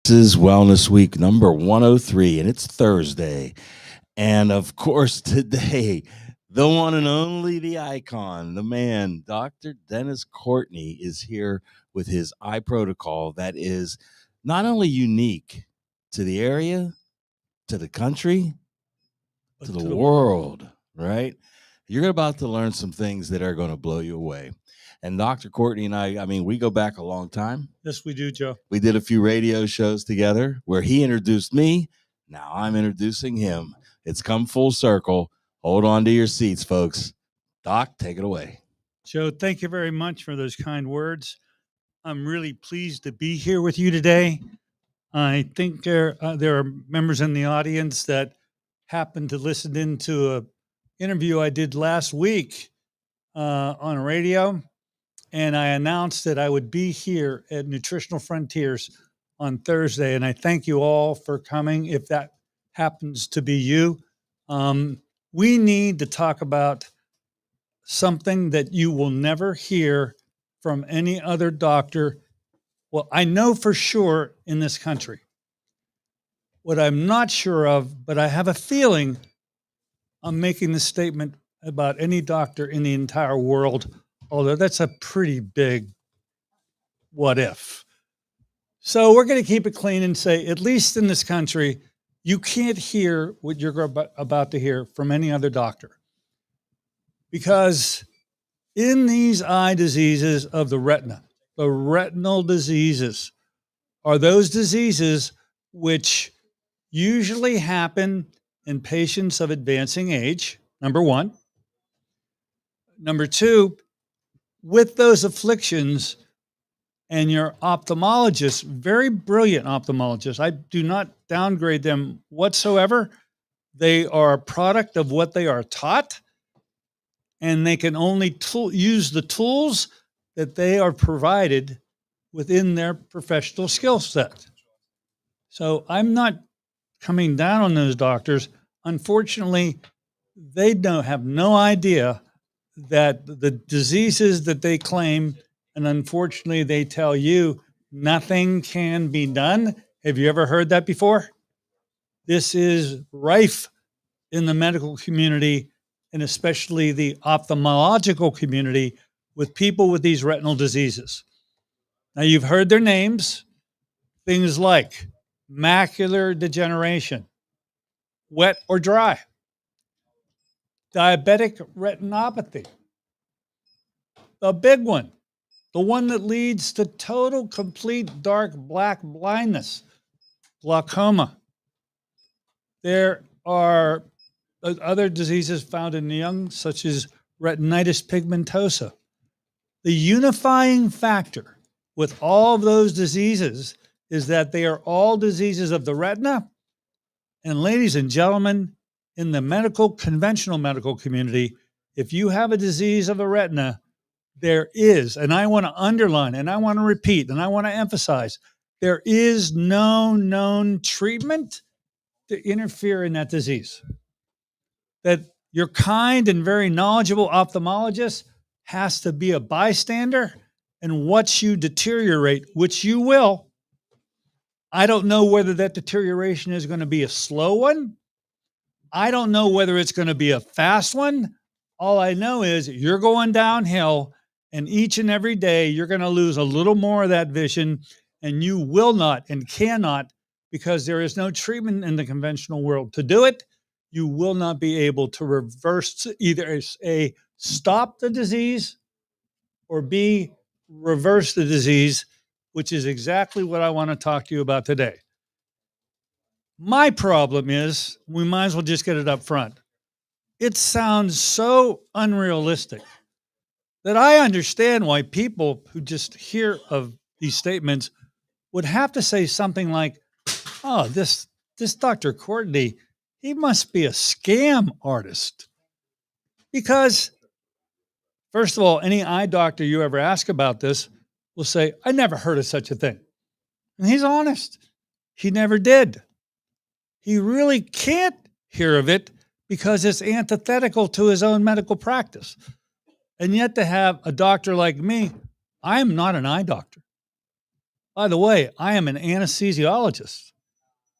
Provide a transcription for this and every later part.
This is Wellness Week number 103, and it's Thursday. And of course, today, the one and only, the icon, the man, Dr. Dennis Courtney, is here with his eye protocol that is not only unique to the area, to the country, to the world, right? You're about to learn some things that are going to blow you away. And Dr. Courtney and I mean, we go back a long time. Yes, we do, Joe. We did a few radio shows together where he introduced me. Now I'm introducing him. It's come full circle. Hold on to your seats, folks. Doc, take it away. Joe, thank you very much for those kind words. I'm really pleased to be here with you today. I think there are members in the audience that happened to listen into an interview I did last week on radio. And I announced that I would be here at Nutritional Frontiers on Thursday. And I thank you all for coming, if that happens to be you. We need to talk about something that you will never hear from any other doctor. Well, I know for sure in this country. What I'm not sure of, but I have a feeling I'm making this statement about any doctor in the entire world, although that's a pretty big what if. So we're going to keep it clean and say, at least in this country, you can't hear what you're about to hear from any other doctor. Because in these eye diseases of the retina, the retinal diseases are those diseases which usually happen in patients of advancing age, number one. Number two, with those afflictions and your ophthalmologist, very brilliant ophthalmologists, I do not downgrade them whatsoever. They are a product of what they are taught, and they can only use the tools that they are provided within their professional skill set. So I'm not coming down on those doctors. Unfortunately, they have no idea that the diseases that they claim, and unfortunately they tell you nothing can be done. Have you ever heard that before? This is rife in the medical community, and especially the ophthalmological community, with people with these retinal diseases. Now, you've heard their names, things like macular degeneration, wet or dry, diabetic retinopathy, the big one, the one that leads to total, complete, dark, black blindness, glaucoma. There are other diseases found in the young, such as retinitis pigmentosa. The unifying factor with all of those diseases is that they are all diseases of the retina. And ladies and gentlemen, in the conventional medical community, if you have a disease of the retina, there is, and I want to underline, and I want to repeat, and I want to emphasize, there is no known treatment to interfere in that disease. That your kind and very knowledgeable ophthalmologist has to be a bystander and watch you deteriorate, which you will. I don't know whether that deterioration is going to be a slow one. I don't know whether it's going to be a fast one. All I know is you're going downhill, and each and every day you're going to lose a little more of that vision, and you will not and cannot, because there is no treatment in the conventional world to do it. You will not be able to reverse, either A, stop the disease, or B, reverse the disease, which is exactly what I want to talk to you about today. My problem is, we might as well just get it up front. It sounds so unrealistic that I understand why people who just hear of these statements would have to say something like, oh, this Dr. Courtney, he must be a scam artist. Because, first of all, any eye doctor you ever ask about this will say, I never heard of such a thing. And he's honest. He never did. He really can't hear of it because it's antithetical to his own medical practice. And yet to have a doctor like me, I am not an eye doctor. By the way, I am an anesthesiologist,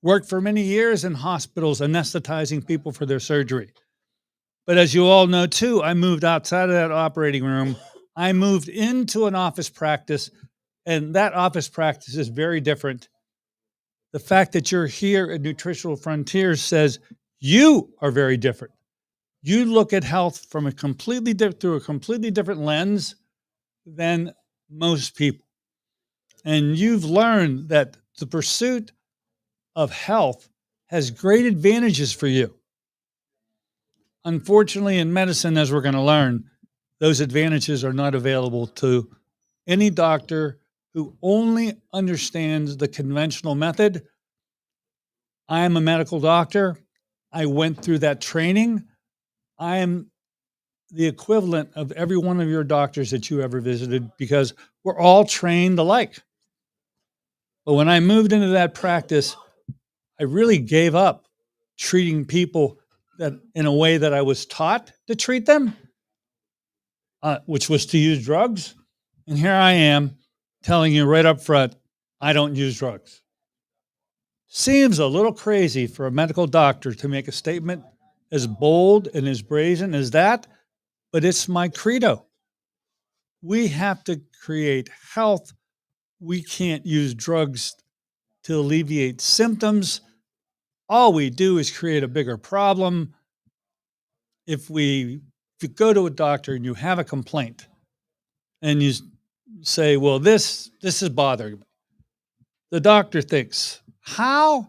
worked for many years in hospitals anesthetizing people for their surgery. But as you all know too, I moved outside of that operating room. I moved into an office practice, and that office practice is very different. The fact that you're here at Nutritional Frontiers says you are very different. You look at health from a through a completely different lens than most people. And you've learned that the pursuit of health has great advantages for you. Unfortunately, in medicine, as we're going to learn, those advantages are not available to any doctor who only understands the conventional method. I am a medical doctor. I went through that training. I am the equivalent of every one of your doctors that you ever visited because we're all trained alike. But when I moved into that practice, I really gave up treating people that in a way that I was taught to treat them, which was to use drugs. And here I am telling you right up front, I don't use drugs. Seems a little crazy for a medical doctor to make a statement as bold and as brazen as that, but it's my credo. We have to create health. We can't use drugs to alleviate symptoms. All we do is create a bigger problem. If you go to a doctor and you have a complaint and you say, well, this is bothering me. The doctor thinks, how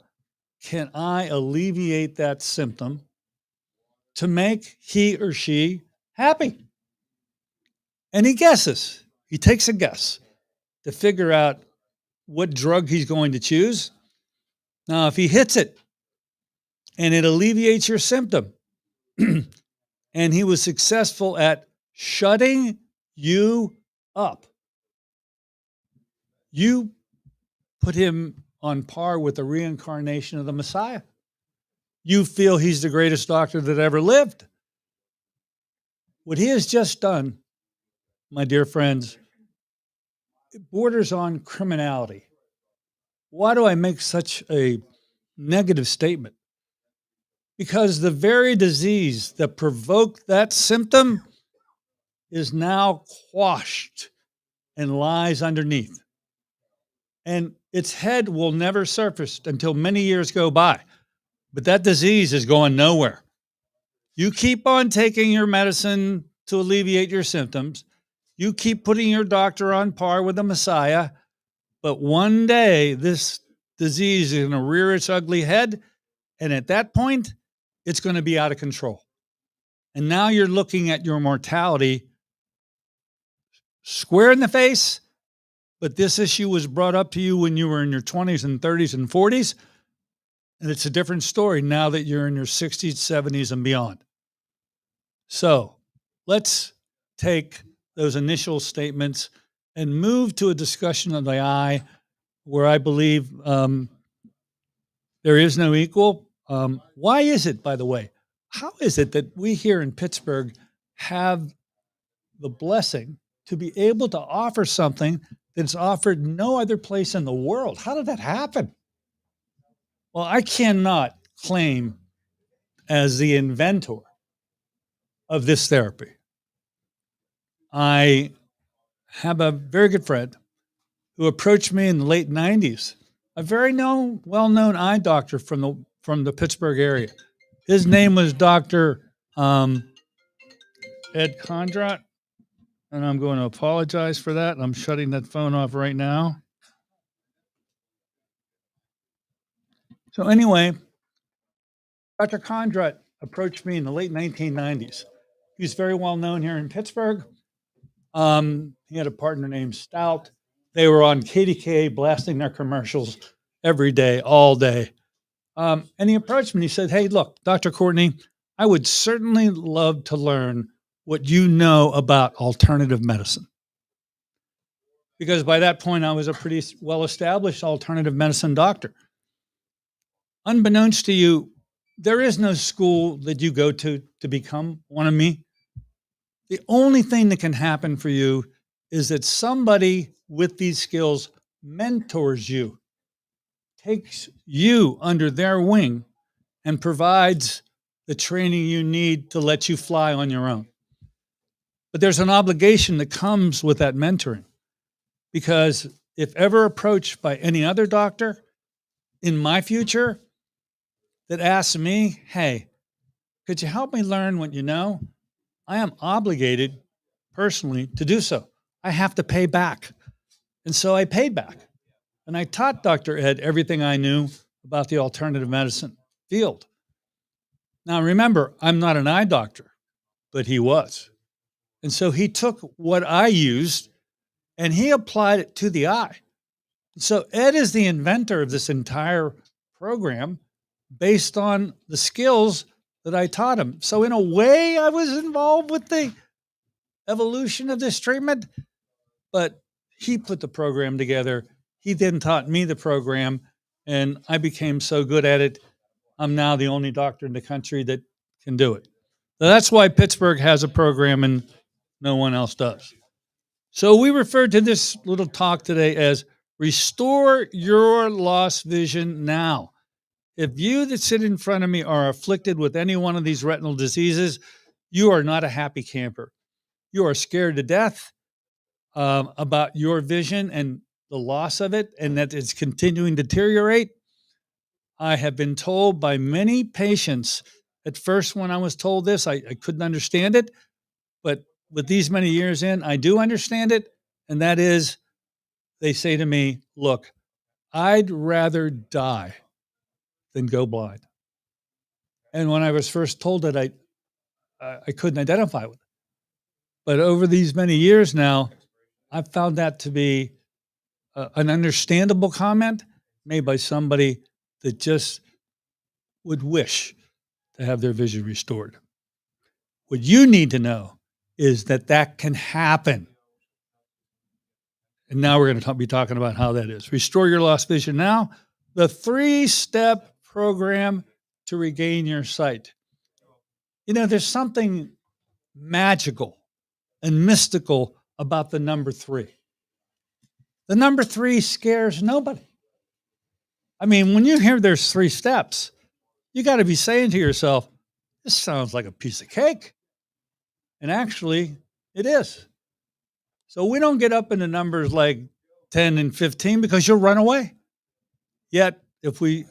can I alleviate that symptom to make he or she happy? And he guesses. He takes a guess to figure out what drug he's going to choose. Now, if he hits it and it alleviates your symptom, and he was successful at shutting you up, you put him on par with the reincarnation of the Messiah. You feel he's the greatest doctor that ever lived. What he has just done, my dear friends, it borders on criminality. Why do I make such a negative statement? Because the very disease that provoked that symptom is now quashed and lies underneath. And its head will never surface until many years go by. But that disease is going nowhere. You keep on taking your medicine to alleviate your symptoms. You keep putting your doctor on par with the Messiah. But one day, this disease is going to rear its ugly head. And at that point, it's going to be out of control. And now you're looking at your mortality square in the face. But this issue was brought up to you when you were in your 20s and 30s and 40s. And it's a different story now that you're in your 60s, 70s, and beyond. So let's take those initial statements and move to a discussion of the eye where I believe there is no equal. Why is it, by the way, how is it that we here in Pittsburgh have the blessing to be able to offer something that's offered no other place in the world? How did that happen? Well, I cannot claim as the inventor of this therapy. I have a very good friend who approached me in the late 90s, a very well-known eye doctor from the Pittsburgh area. His name was Dr. Ed Condrat, and I'm going to apologize for that. I'm shutting that phone off right now. So anyway, Dr. Condrat approached me in the late 1990s. He was very well known here in Pittsburgh. He had a partner named Stout. They were on KDKA blasting their commercials every day, all day. And he approached me and he said, hey, look, Dr. Courtney, I would certainly love to learn what you know about alternative medicine. Because by that point, I was a pretty well-established alternative medicine doctor. Unbeknownst to you, there is no school that you go to become one of me. The only thing that can happen for you is that somebody with these skills mentors you, takes you under their wing, and provides the training you need to let you fly on your own. But there's an obligation that comes with that mentoring, because if ever approached by any other doctor in my future that asks me, hey, could you help me learn what you know? I am obligated personally to do so. I have to pay back. And so I paid back. And I taught Dr. Ed everything I knew about the alternative medicine field. Now, remember, I'm not an eye doctor, but he was. And so he took what I used and he applied it to the eye. So Ed is the inventor of this entire program based on the skills that I taught him. So in a way, I was involved with the evolution of this treatment, but he put the program together. He then taught me the program, and I became so good at it, I'm now the only doctor in the country that can do it. So that's why Pittsburgh has a program and no one else does. So we refer to this little talk today as Restore Your Lost Vision Now. If you that sit in front of me are afflicted with any one of these retinal diseases, you are not a happy camper. You are scared to death about your vision and the loss of it, and that it's continuing to deteriorate. I have been told by many patients, at first when I was told this, I couldn't understand it, but with these many years in, I do understand it, and that is, they say to me, look, I'd rather die than go blind. And when I was first told that, I couldn't identify with it. But over these many years now, I've found that to be an understandable comment made by somebody that just would wish to have their vision restored. What you need to know is that that can happen. And now we're going to be talking about how that is. Restore Your Lost Vision Now, the 3-step program to regain your sight. You know, there's something magical and mystical about the number 3. The number 3 scares nobody. I mean, when you hear there's 3 steps, you got to be saying to yourself, this sounds like a piece of cake. And actually, it is. So we don't get up into numbers like 10 and 15 because you'll run away. Yet, if we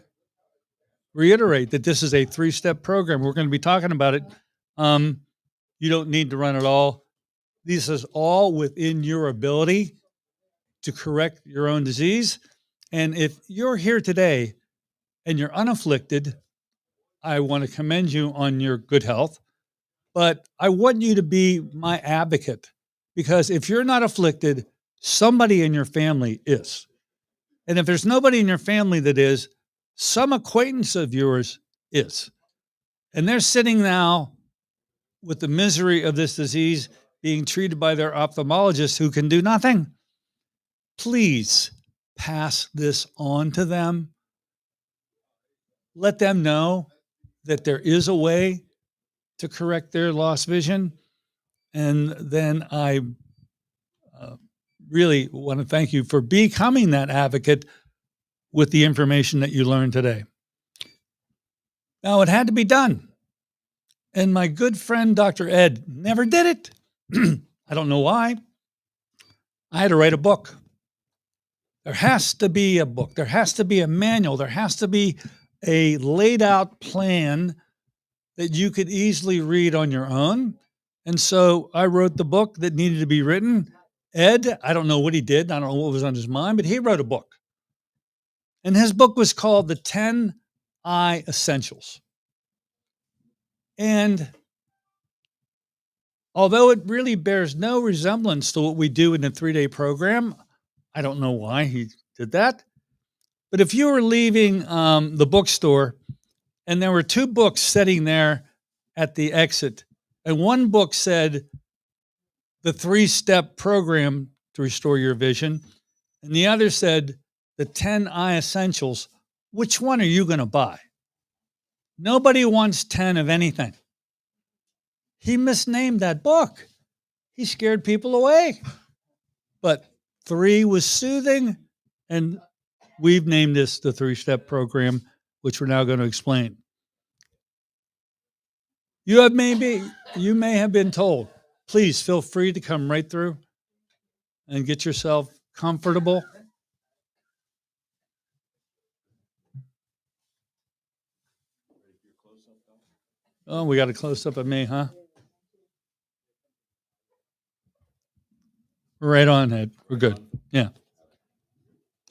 reiterate that this is a 3-step program, we're going to be talking about it, you don't need to run at all. This is all within your ability to correct your own disease. And if you're here today and you're unafflicted, I want to commend you on your good health, but I want you to be my advocate, because if you're not afflicted, somebody in your family is. And if there's nobody in your family that is, some acquaintance of yours is. And they're sitting now with the misery of this disease being treated by their ophthalmologist who can do nothing. Please pass this on to them. Let them know that there is a way to correct their lost vision. And then I really want to thank you for becoming that advocate with the information that you learned today. Now, it had to be done. And my good friend, Dr. Ed, never did it. I don't know why. I had to write a book. There has to be a book. There has to be a manual. There has to be a laid out plan that you could easily read on your own. And so I wrote the book that needed to be written. Ed, I don't know what he did. I don't know what was on his mind, but he wrote a book. And his book was called The 10 Eye Essentials. And although it really bears no resemblance to what we do in the 3-day program, I don't know why he did that. But if you were leaving the bookstore and there were 2 books sitting there at the exit, and one book said the 3-step program to restore your vision, and the other said the 10 Eye Essentials, which one are you going to buy? Nobody wants 10 of anything. He misnamed that book. He scared people away. But 3 was soothing And we've named this the 3-step program, which we're now going to explain. You may have been told, please feel free to come right through and get yourself comfortable. Oh, we got a close up of me, huh? Right on, Ed. We're good. Yeah.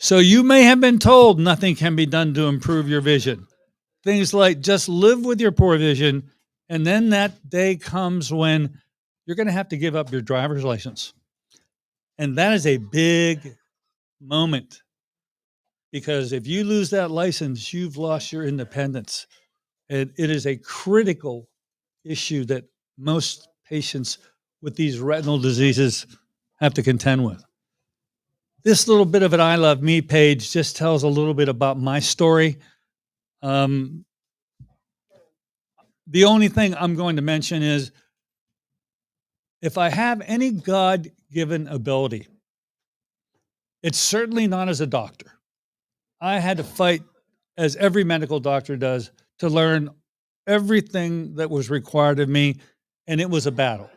So you may have been told nothing can be done to improve your vision. Things like just live with your poor vision, and then that day comes when you're going to have to give up your driver's license. And that is a big moment, because if you lose that license, you've lost your independence. And it is a critical issue that most patients with these retinal diseases have to contend with. This little bit of an I Love Me page just tells a little bit about my story. The only thing I'm going to mention is, if I have any God-given ability, it's certainly not as a doctor. I had to fight, as every medical doctor does, to learn everything that was required of me, and it was a battle.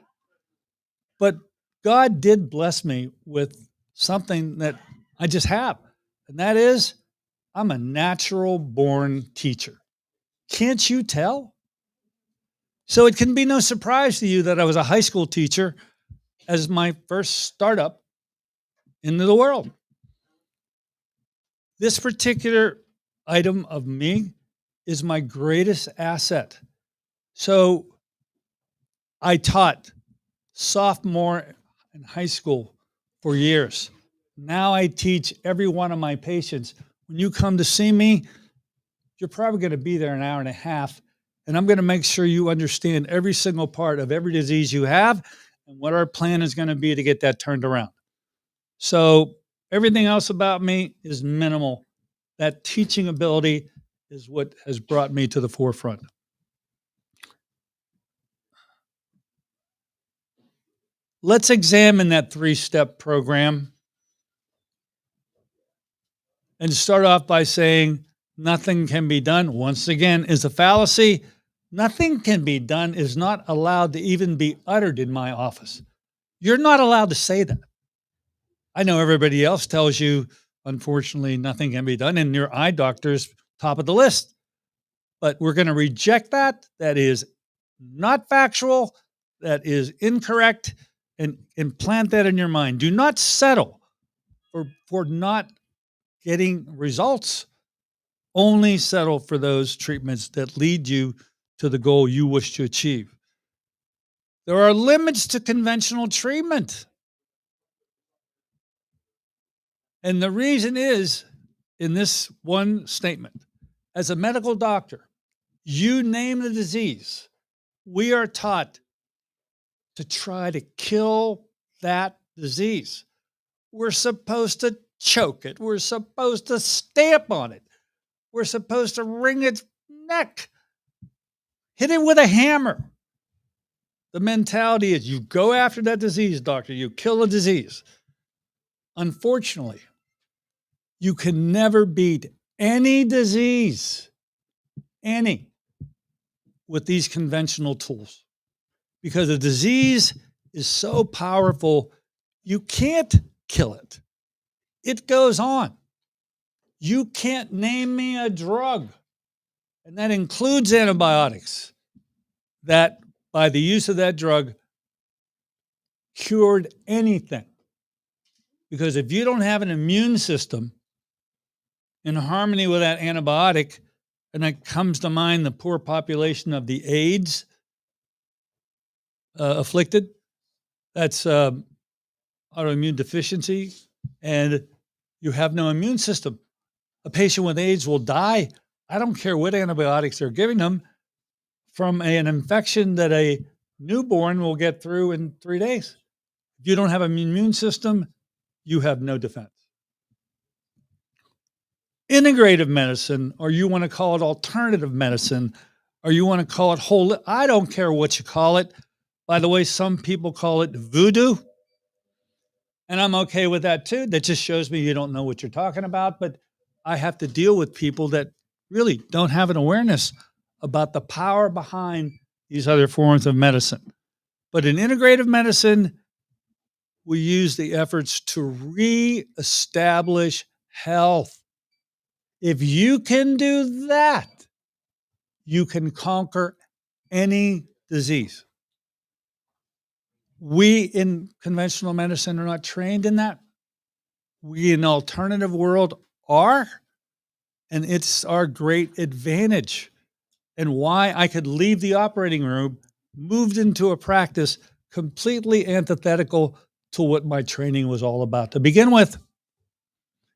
But God did bless me with something that I just have, and that is, I'm a natural born teacher. Can't you tell? So it can be no surprise to you that I was a high school teacher as my first startup into the world. This particular item of me is my greatest asset. So I taught sophomore in high school for years. Now I teach every one of my patients. When you come to see me, you're probably going to be there an hour and a half, and I'm going to make sure you understand every single part of every disease you have and what our plan is going to be to get that turned around. So everything else about me is minimal. That teaching ability is what has brought me to the forefront. Let's examine that 3-step program and start off by saying nothing can be done, once again, is a fallacy. Nothing can be done is not allowed to even be uttered in my office. You're not allowed to say that. I know everybody else tells you, unfortunately, nothing can be done, and your eye doctor's top of the list. But we're going to reject that. That is not factual. That is incorrect. And implant that in your mind. Do not settle for not getting results. Only settle for those treatments that lead you to the goal you wish to achieve. There are limits to conventional treatment. And the reason is in this one statement. As a medical doctor, you name the disease, we are taught to try to kill that disease. We're supposed to choke it. We're supposed to stamp on it. We're supposed to wring its neck, hit it with a hammer. The mentality is you go after that disease, doctor. You kill a disease. Unfortunately, you can never beat any disease, with these conventional tools. Because a disease is so powerful, you can't kill it. It goes on. You can't name me a drug, and that includes antibiotics, that by the use of that drug cured anything. Because if you don't have an immune system in harmony with that antibiotic, and that comes to mind the poor population of the AIDS afflicted, that's autoimmune deficiency, and you have no immune system. A patient with AIDS will die. I don't care what antibiotics they're giving them, from an infection that a newborn will get through in 3 days. If you don't have an immune system, you have no defense. Integrative medicine, or you want to call it alternative medicine, or you want to call it whole, I don't care what you call it. By the way, some people call it voodoo. And I'm okay with that too. That just shows me you don't know what you're talking about. But I have to deal with people that really don't have an awareness about the power behind these other forms of medicine. But in integrative medicine, we use the efforts to reestablish health. If you can do that, you can conquer any disease. We in conventional medicine are not trained in that. We in the alternative world are, and it's our great advantage and why I could leave the operating room, moved into a practice completely antithetical to what my training was all about to begin with,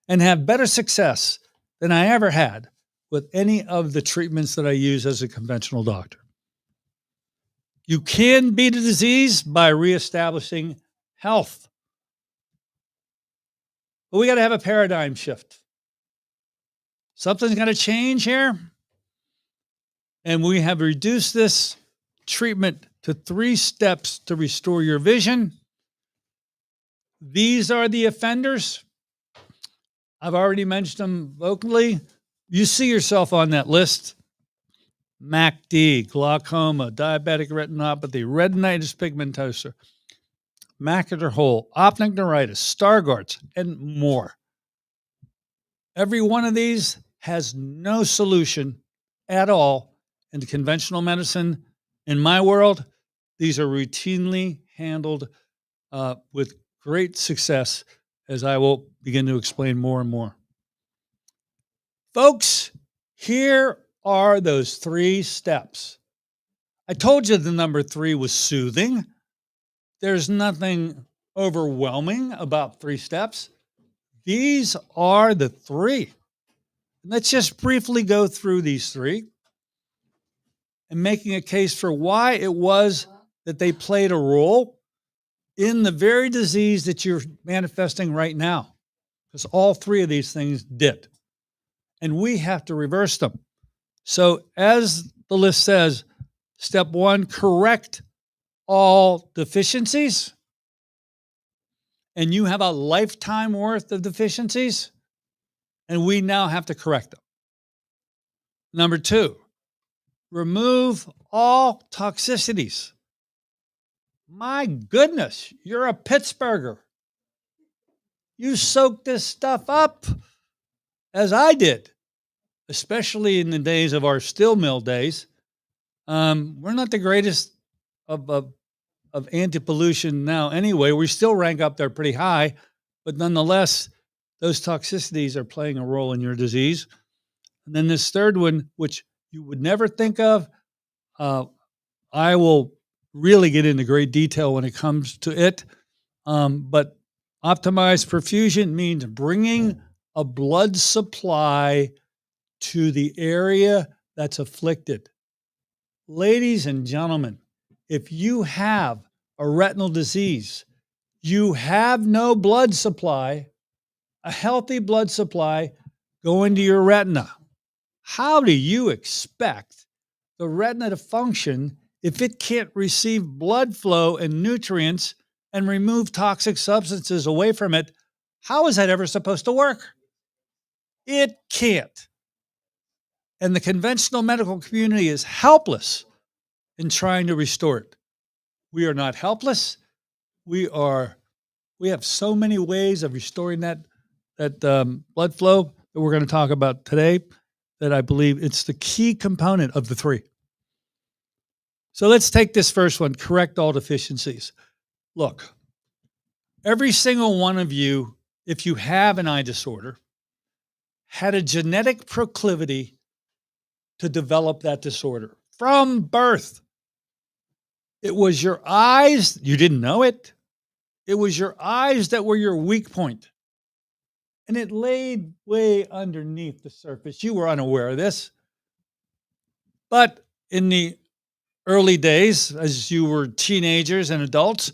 and have better success than I ever had with any of the treatments that I use as a conventional doctor. You can beat a disease by reestablishing health. But we got to have a paradigm shift. Something's got to change here. And we have reduced this treatment to 3 steps to restore your vision. These are the offenders. I've already mentioned them vocally. You see yourself on that list. MACD, glaucoma, diabetic retinopathy, retinitis pigmentosa, macular hole, optic neuritis, Stargardt's, and more. Every one of these has no solution at all in conventional medicine. In my world, these are routinely handled with great success, as I will begin to explain more and more. Folks, here are those 3 steps. I told you the number 3 was soothing. There's nothing overwhelming about 3 steps. These are the 3. Let's just briefly go through these 3 and making a case for why it was that they played a role in the very disease that you're manifesting right now. Because all 3 of these things did. And we have to reverse them. So as the list says, step 1, correct all deficiencies. And you have a lifetime worth of deficiencies. And we now have to correct them. Number 2, remove all toxicities. My goodness, you're a Pittsburgher. You soak this stuff up, as I did, especially in the days of our steel mill days. We're not the greatest of anti-pollution now anyway. We still rank up there pretty high, but nonetheless, those toxicities are playing a role in your disease. And then this third one, which you would never think of, I will really get into great detail when it comes to it. But optimized perfusion means bringing a blood supply to the area that's afflicted. Ladies and gentlemen, if you have a retinal disease, you have no blood supply, a healthy blood supply going to your retina. How do you expect the retina to function if it can't receive blood flow and nutrients and remove toxic substances away from it? How is that ever supposed to work? It can't. And the conventional medical community is helpless in trying to restore it. We are not helpless. We have so many ways of restoring that blood flow that we're going to talk about today that I believe it's the key component of the 3. So let's take this first one, correct all deficiencies. Look, every single one of you, if you have an eye disorder, had a genetic proclivity to develop that disorder from birth. It was your eyes, you didn't know it. It was your eyes that were your weak point. And it laid way underneath the surface. You were unaware of this. But in the early days, as you were teenagers and adults,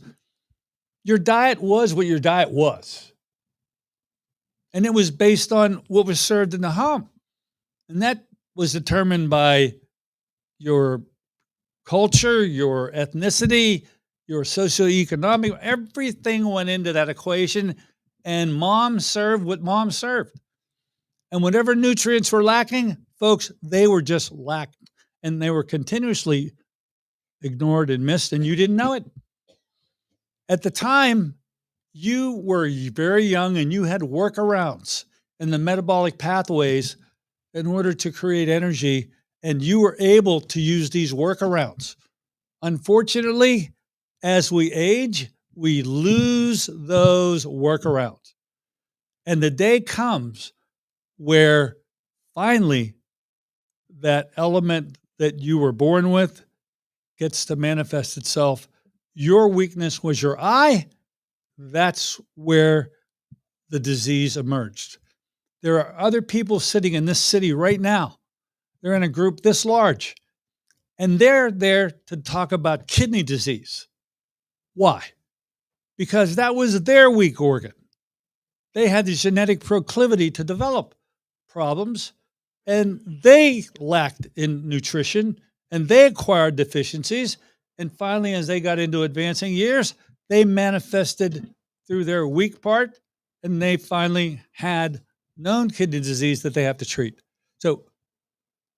your diet was what your diet was. And it was based on what was served in the home. And that was determined by your culture, your ethnicity, your socioeconomic, everything went into that equation, and mom served what mom served. And whatever nutrients were lacking, folks, they were just lacking, and they were continuously ignored and missed, and you didn't know it. At the time, you were very young and you had workarounds in the metabolic pathways in order to create energy, and you were able to use these workarounds. Unfortunately, as we age, we lose those workarounds. And the day comes where finally that element that you were born with gets to manifest itself. Your weakness was your eye. That's where the disease emerged. There are other people sitting in this city right now. They're in a group this large, and they're there to talk about kidney disease. Why? Because that was their weak organ. They had the genetic proclivity to develop problems, and they lacked in nutrition, and they acquired deficiencies. And finally, as they got into advancing years, they manifested through their weak part, and they finally had known kidney disease that they have to treat. So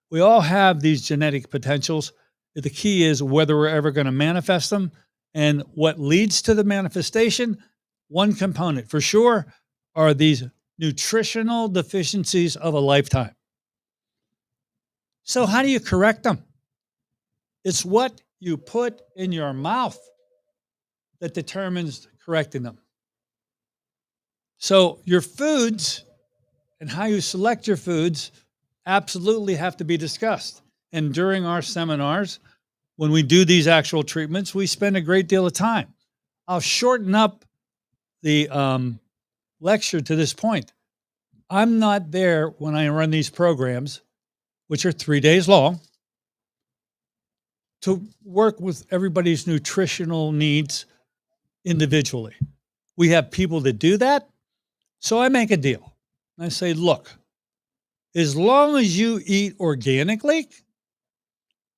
we all have these genetic potentials. The key is whether we're ever going to manifest them, and what leads to the manifestation. One component for sure are these nutritional deficiencies of a lifetime. So how do you correct them? It's what you put in your mouth that determines correcting them. So your foods and how you select your foods absolutely have to be discussed. And during our seminars, when we do these actual treatments, we spend a great deal of time. I'll shorten up the lecture to this point. I'm not there when I run these programs, which are 3 days long, to work with everybody's nutritional needs individually. We have people that do that. So I make a deal. I say, look, as long as you eat organically,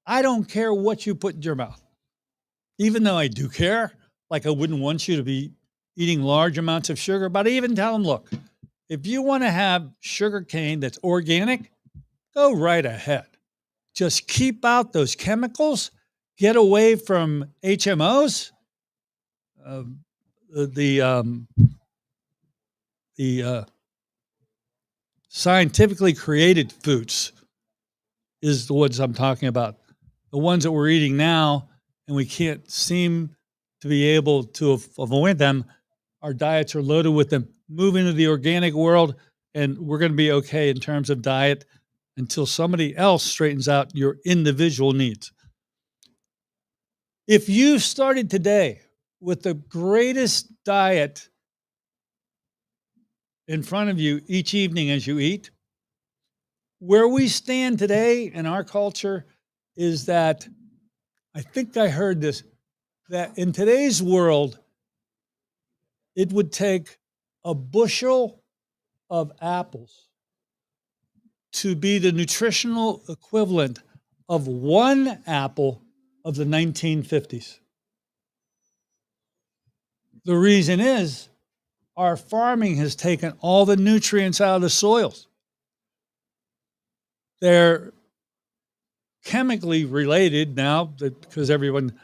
I don't care what you put in your mouth. Even though I do care, like I wouldn't want you to be eating large amounts of sugar, but I even tell them, look, if you want to have sugar cane that's organic, go right ahead. Just keep out those chemicals, get away from HMOs, the scientifically created foods is the ones I'm talking about. The ones that we're eating now, and we can't seem to be able to avoid them. Our diets are loaded with them. Move into the organic world, and we're going to be okay in terms of diet until somebody else straightens out your individual needs. If you started today with the greatest diet in front of you each evening as you eat, where we stand today in our culture is that, I think I heard this, that in today's world, it would take a bushel of apples to be the nutritional equivalent of one apple of the 1950s. The reason is our farming has taken all the nutrients out of the soils. They're chemically related now because everyone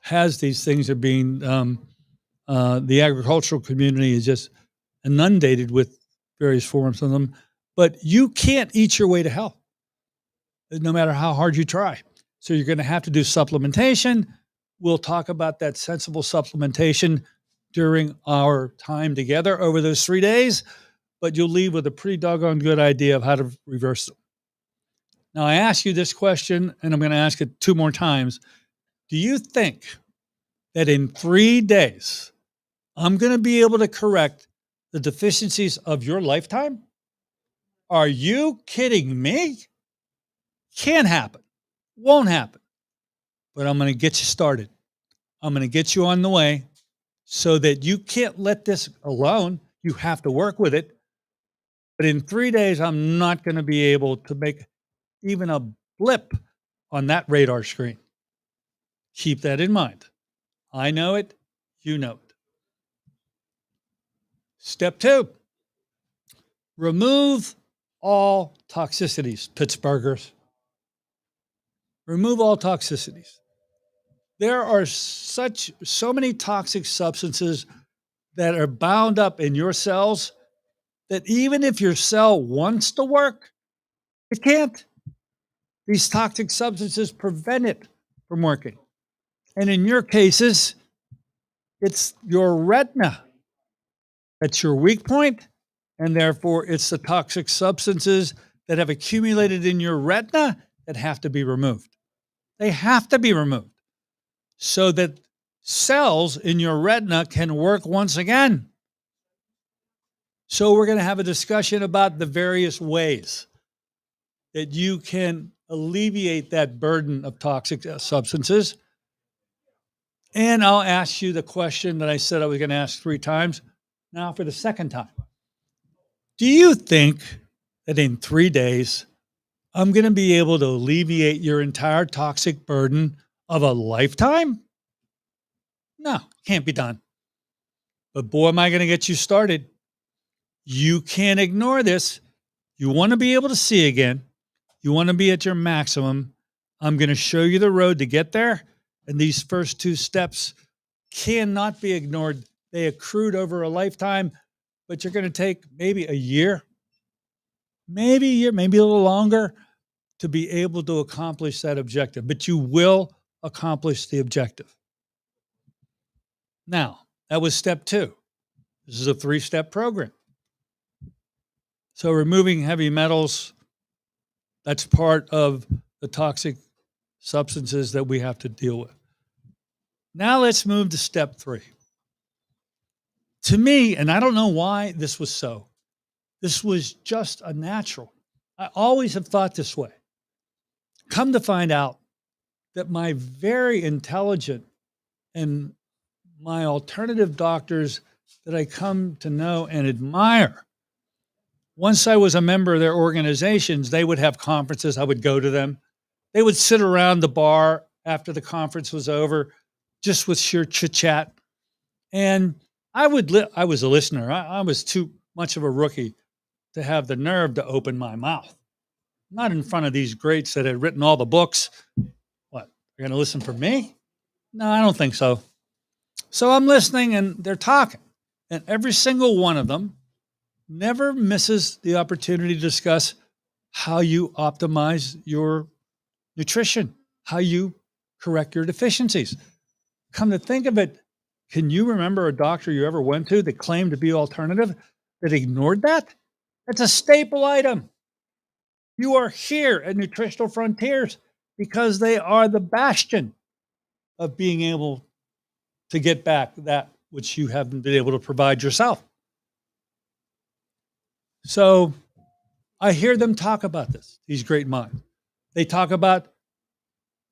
has these things are being, the agricultural community is just inundated with various forms of them. But you can't eat your way to health, no matter how hard you try. So you're going to have to do supplementation. We'll talk about that sensible supplementation during our time together over those 3 days, but you'll leave with a pretty doggone good idea of how to reverse them. Now, I ask you this question, and I'm going to ask it 2 more times. Do you think that in 3 days, I'm going to be able to correct the deficiencies of your lifetime? Are you kidding me? Can't happen. Won't happen. But I'm going to get you started. I'm going to get you on the way so that you can't let this alone. You have to work with it. But in 3 days, I'm not going to be able to make even a blip on that radar screen. Keep that in mind. I know it. You know it. Step 2, remove all toxicities, Pittsburghers. Remove all toxicities. There are so many toxic substances that are bound up in your cells that even if your cell wants to work, it can't. These toxic substances prevent it from working. And in your cases, it's your retina that's your weak point, and therefore it's the toxic substances that have accumulated in your retina that have to be removed. They have to be removed so that cells in your retina can work once again. So we're going to have a discussion about the various ways that you can alleviate that burden of toxic substances. And I'll ask you the question that I said I was going to ask 3 times. Now for the second time. Do you think that in 3 days, I'm going to be able to alleviate your entire toxic burden of a lifetime? No, can't be done. But boy, am I going to get you started. You can't ignore this. You want to be able to see again. You want to be at your maximum. I'm going to show you the road to get there. And these first 2 steps cannot be ignored. They accrued over a lifetime, but you're going to take maybe a year, maybe a little longer to be able to accomplish that objective. But you will accomplish the objective. Now, that was step 2. This is a 3-step program. So removing heavy metals, that's part of the toxic substances that we have to deal with. Now let's move to step 3. To me, and I don't know why this was so, this was just a natural. I always have thought this way. Come to find out that my very intelligent and my alternative doctors that I come to know and admire, once I was a member of their organizations, they would have conferences. I would go to them. They would sit around the bar after the conference was over, just with sheer chit chat. And I was a listener. I was too much of a rookie to have the nerve to open my mouth. Not in front of these greats that had written all the books. What, they're going to listen for me? No, I don't think so. So I'm listening and they're talking. And every single one of them never misses the opportunity to discuss how you optimize your nutrition, how you correct your deficiencies. Come to think of it, can you remember a doctor you ever went to that claimed to be alternative that ignored that? That's a staple item. You are here at Nutritional Frontiers because they are the bastion of being able to get back that which you haven't been able to provide yourself. So I hear them talk about this, these great minds. They talk about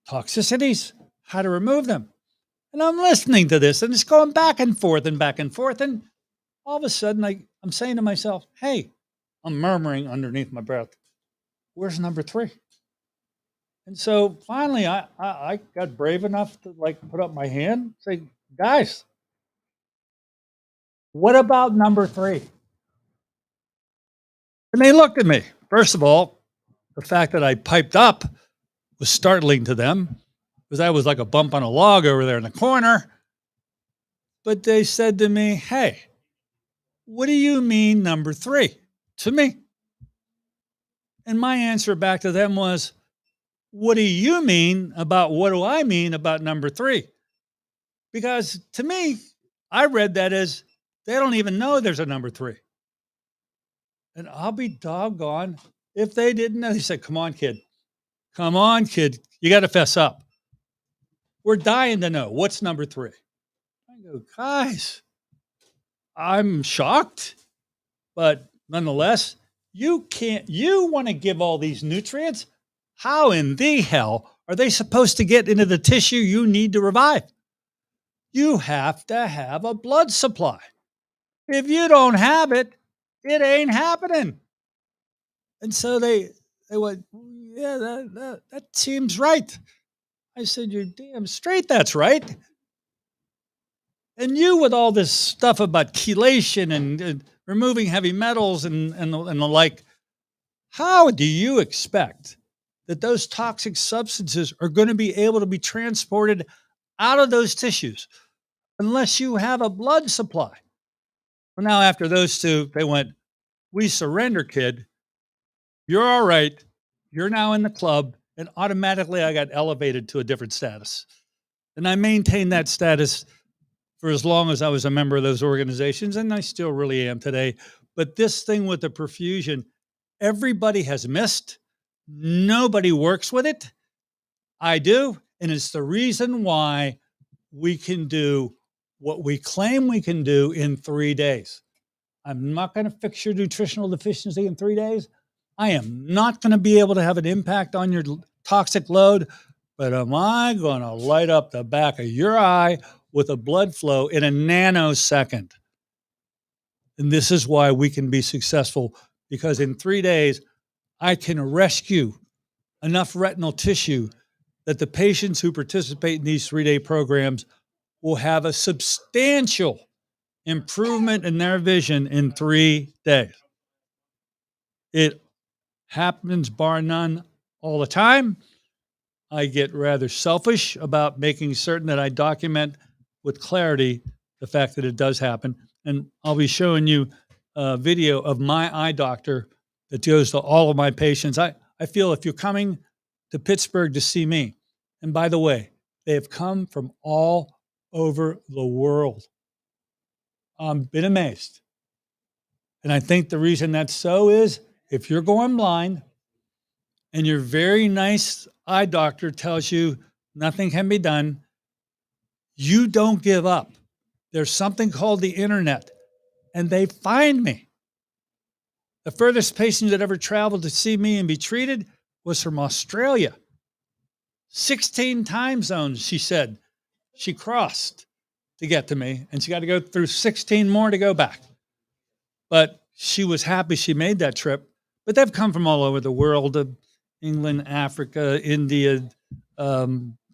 toxicities, how to remove them. And I'm listening to this and it's going back and forth and back and forth. And all of a sudden I'm saying to myself, hey, I'm murmuring underneath my breath, where's number 3? And so finally I got brave enough to put up my hand, say, guys, what about number 3? And they looked at me. First of all, the fact that I piped up was startling to them because I was like a bump on a log over there in the corner. But they said to me, hey, what do you mean number 3 to me? And my answer back to them was, what do you mean about what do I mean about number 3? Because to me, I read that as they don't even know there's a number 3. And I'll be doggone if they didn't know. They said, come on, kid. Come on, kid. You got to fess up. We're dying to know what's number 3. I go, guys, I'm shocked, but nonetheless, you want to give all these nutrients. How in the hell are they supposed to get into the tissue you need to revive? You have to have a blood supply. If you don't have it, it ain't happening. And so they went, yeah, that seems right. I said, you're damn straight that's right. And you, with all this stuff about chelation and removing heavy metals and the like, how do you expect that those toxic substances are going to be able to be transported out of those tissues unless you have a blood supply? Well, now, after those two, they went, "We surrender, kid. You're all right. You're now in the club." And automatically, I got elevated to a different status. And I maintained that status for as long as I was a member of those organizations, and I still really am today. But this thing with the perfusion, everybody has missed. Nobody works with it. I do. And it's the reason why we can do what we claim we can do in 3 days. I'm not going to fix your nutritional deficiency in 3 days. I am not going to be able to have an impact on your toxic load, but am I going to light up the back of your eye with a blood flow in a nanosecond? And this is why we can be successful, because in 3 days, I can rescue enough retinal tissue that the patients who participate in these 3-day programs will have a substantial improvement in their vision in 3 days. It happens bar none all the time. I get rather selfish about making certain that I document with clarity the fact that it does happen. And I'll be showing you a video of my eye doctor that goes to all of my patients. I feel if you're coming to Pittsburgh to see me, and by the way, they have come from all over the world. I've been amazed. And I think the reason that's so is if you're going blind and your very nice eye doctor tells you nothing can be done, you don't give up. There's something called the internet, and they find me. The furthest patient that ever traveled to see me and be treated was from Australia. 16 time zones, she said, she crossed to get to me, and she got to go through 16 more to go back. But she was happy she made that trip. But they've come from all over the world, England, Africa, India,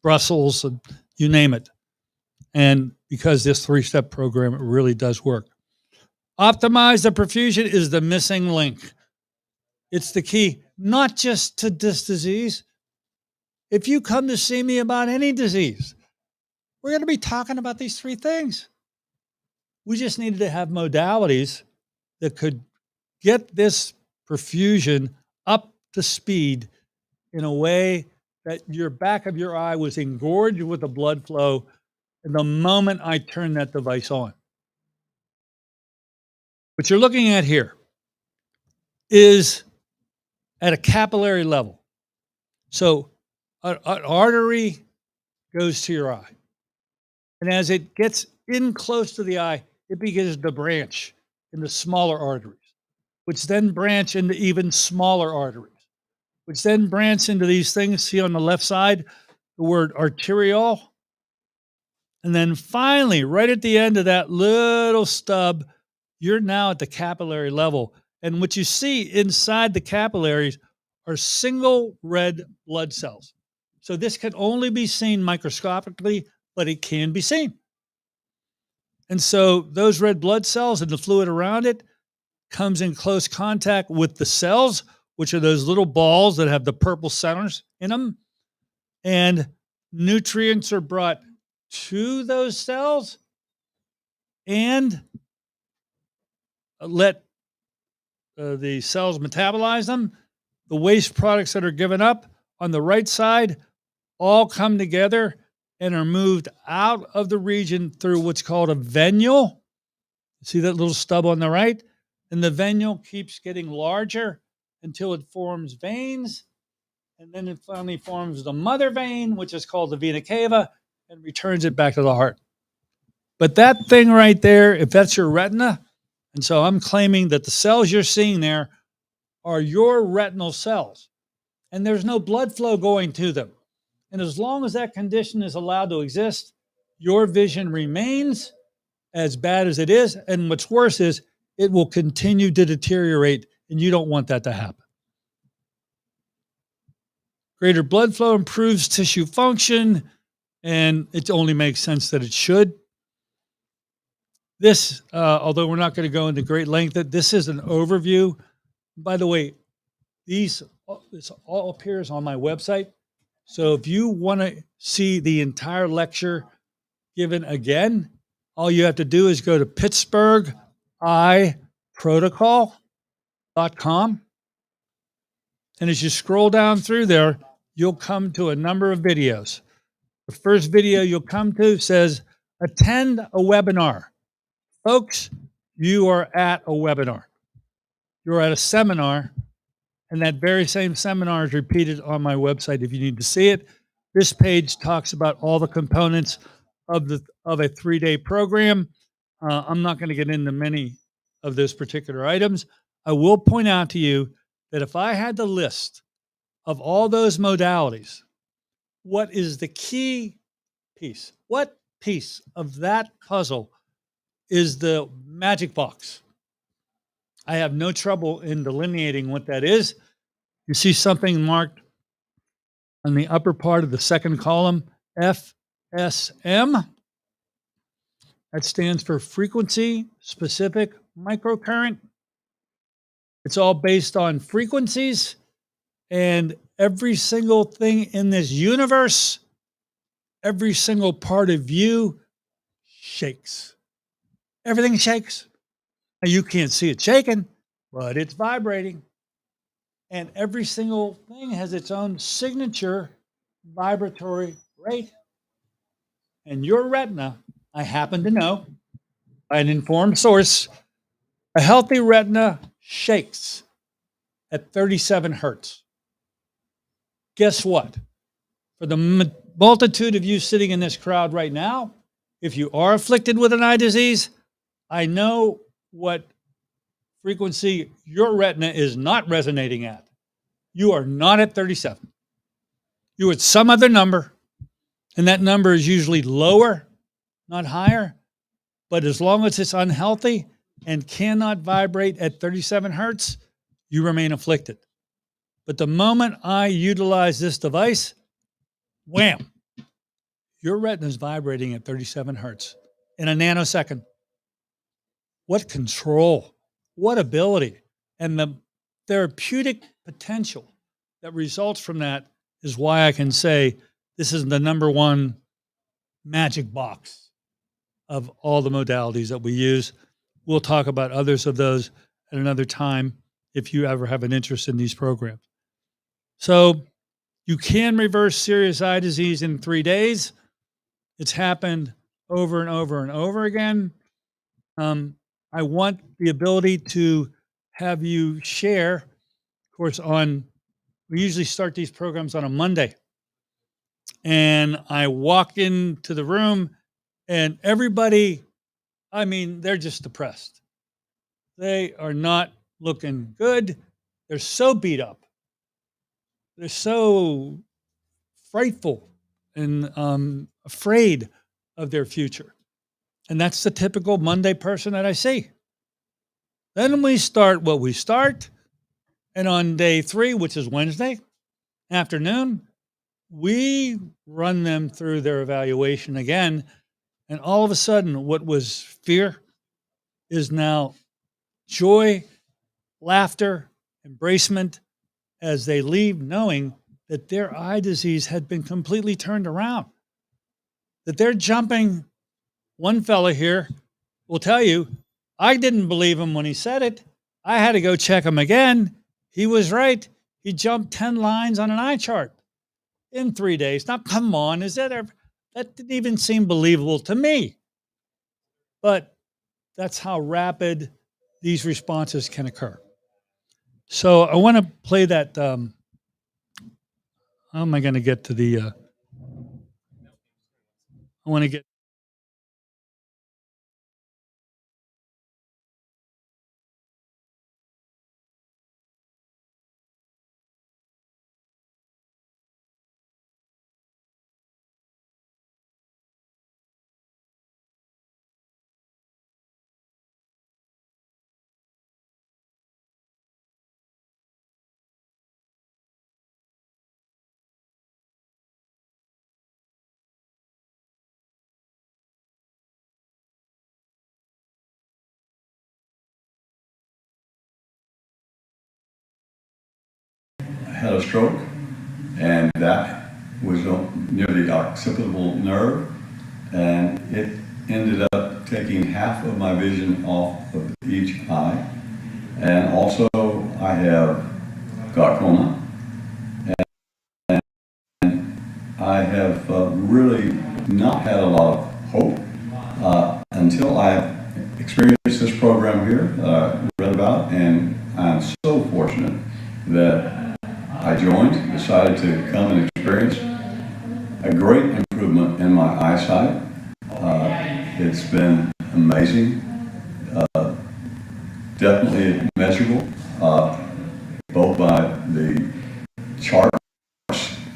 Brussels, you name it. And because this 3-step program, it really does work. Optimize the perfusion is the missing link. It's the key, not just to this disease. If you come to see me about any disease, we're going to be talking about these 3 things. We just needed to have modalities that could get this perfusion up to speed in a way that your back of your eye was engorged with the blood flow the moment I turn that device on. What you're looking at here is at a capillary level. So an artery goes to your eye. And as it gets in close to the eye, it begins to branch into smaller arteries, which then branch into even smaller arteries, which then branch into these things. See on the left side, the word arteriole. And then finally, right at the end of that little stub, you're now at the capillary level. And what you see inside the capillaries are single red blood cells. So this can only be seen microscopically, but it can be seen. And so those red blood cells and the fluid around it comes in close contact with the cells, which are those little balls that have the purple centers in them. And nutrients are brought to those cells and let the cells metabolize them. The waste products that are given up on the right side all come together and are moved out of the region through what's called a venule. See that little stub on the right? And the venule keeps getting larger until it forms veins. And then it finally forms the mother vein, which is called the vena cava, and returns it back to the heart. But that thing right there, if that's your retina, and so I'm claiming that the cells you're seeing there are your retinal cells, and there's no blood flow going to them. And as long as that condition is allowed to exist, your vision remains as bad as it is. And what's worse is it will continue to deteriorate, and you don't want that to happen. Greater blood flow improves tissue function, and it only makes sense that it should. This, although we're not going to go into great length, this is an overview. By the way, this all appears on my website. So if you want to see the entire lecture given again, all you have to do is go to Pittsburgh Eye Protocol.com. And as you scroll down through there, you'll come to a number of videos. The first video you'll come to says, attend a webinar. Folks, you are at a webinar. You're at a seminar, and that very same seminar is repeated on my website if you need to see it. This page talks about all the components of a 3-day program. I'm not going to get into many of those particular items. I will point out to you that if I had the list of all those modalities, what is the key piece? What piece of that puzzle is the magic box? I have no trouble in delineating what that is. You see something marked on the upper part of the second column, FSM. That stands for frequency specific microcurrent. It's all based on frequencies, and every single thing in this universe, every single part of you shakes. Everything shakes. Now, you can't see it shaking, but it's vibrating. And every single thing has its own signature vibratory rate. And your retina, I happen to know, by an informed source, a healthy retina shakes at 37 hertz. Guess what? For the multitude of you sitting in this crowd right now, if you are afflicted with an eye disease, I know what frequency your retina is not resonating at. You are not at 37. You're at some other number, and that number is usually lower, not higher. But as long as it's unhealthy and cannot vibrate at 37 hertz, you remain afflicted. But the moment I utilize this device, wham, your retina is vibrating at 37 hertz in a nanosecond. What control, what ability, and the therapeutic potential that results from that is why I can say this is the number one magic box of all the modalities that we use. We'll talk about others of those at another time if you ever have an interest in these programs. So you can reverse serious eye disease in 3 days. It's happened over and over and over again. I want the ability to have you share, of course, we usually start these programs on a Monday. And I walk into the room and everybody, I mean, they're just depressed. They are not looking good. They're so beat up. They're so frightful and afraid of their future. And that's the typical Monday person that I see. Then we start what we start. And on day 3, which is Wednesday afternoon, we run them through their evaluation again. And all of a sudden, what was fear is now joy, laughter, embracement as they leave knowing that their eye disease had been completely turned around. That they're jumping. One fella here will tell you, I didn't believe him when he said it. I had to go check him again. He was right. He jumped 10 lines on an eye chart in 3 days. Now, come on, that didn't even seem believable to me. But that's how rapid these responses can occur. So I want to play that. How am I going to get to the? I want to get. had a stroke, and that was near the occipital nerve, and it ended up taking half of my vision off of each eye. And also I have glaucoma, and I have really not had a lot of hope until I experienced this program here that I read about, and I'm so fortunate that I joined, decided to come and experience a great improvement in my eyesight. It's been amazing, definitely measurable, both by the charts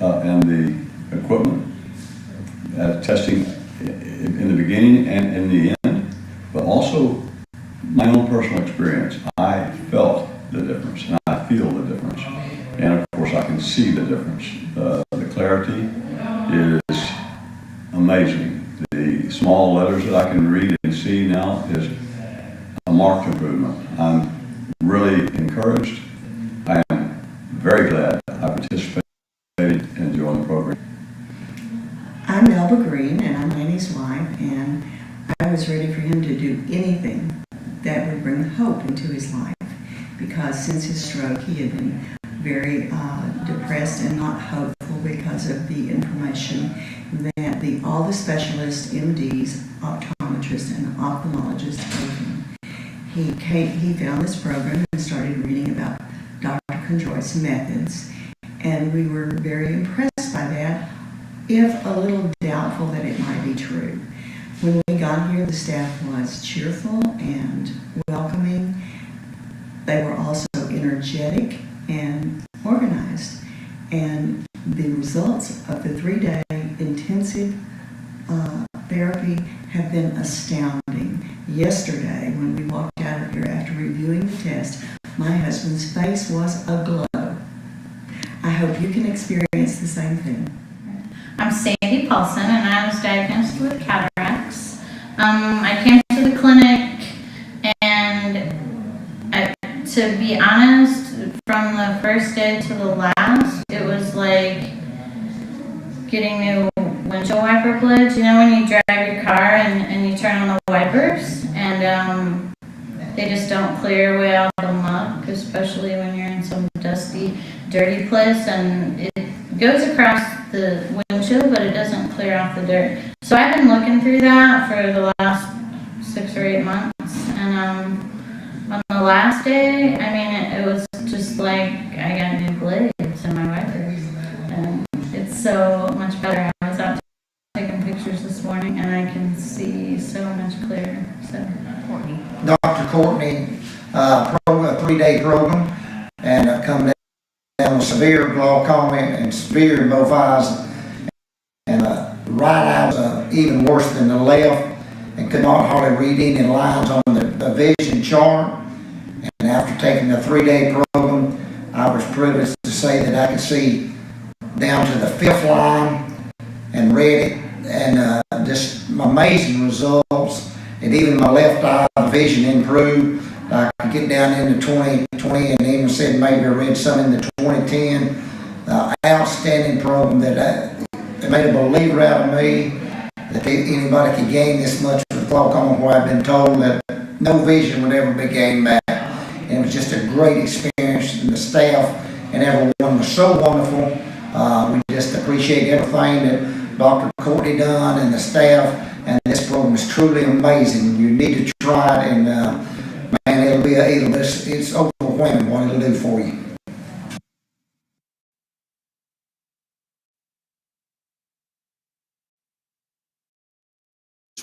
and the equipment, testing in the beginning and in the end, but also my own personal experience. I felt the difference, and I feel the difference, and of course I can see the difference. The clarity is amazing. The small letters that I can read and see now is a marked improvement. I'm really encouraged. I am very glad I participated and joined the program. I'm Melba Green, and I'm Lanny's wife, and I was ready for him to do anything that would bring hope into his life, because since his stroke he had been very depressed and not hopeful because of the information that all the specialists, MDs, optometrists, and ophthalmologists gave him. He found this program and started reading about Dr. Condroit's methods, and we were very impressed by that, if a little doubtful that it might be true. When we got here, the staff was cheerful and welcoming. They were also energetic and organized. And the results of the 3-day intensive therapy have been astounding. Yesterday, when we walked out of here after reviewing the test, my husband's face was aglow. I hope you can experience the same thing. I'm Sandy Paulson, and I was diagnosed with cataracts. I came to the clinic, and to be honest, from the first day to the last, it was like getting new windshield wiper blades. You know when you drive your car and you turn on the wipers, and they just don't clear away all the muck, especially when you're in some dusty, dirty place, and it goes across the windshield, but it doesn't clear off the dirt. So I've been looking through that for the last 6 or 8 months, and on the last day, I mean, it was just like I got new blades in my wipers, and it's so much better. I was out taking pictures this morning, and I can see so much clearer. So, Courtney. Dr. Courtney, a 3-day program, and come down with severe glaucoma and severe in both eyes, and right eye was even worse than the left, and could not hardly read any lines on the vision chart. And after taking the 3-day program, I was privileged to say that I could see down to the 5th line and read it, and just amazing results. And even my left eye vision improved. I could get down into 2020, and even said maybe I read some in the 2010. Outstanding program that it made a believer out of me, that anybody could gain this much with glaucoma, where I've been told that no vision would ever be gained back. And it was just a great experience, and the staff and everyone was so wonderful. We just appreciate everything that Dr. Courtney done and the staff, and this program is truly amazing. You need to try it, and man, it's overwhelming what it'll do for you.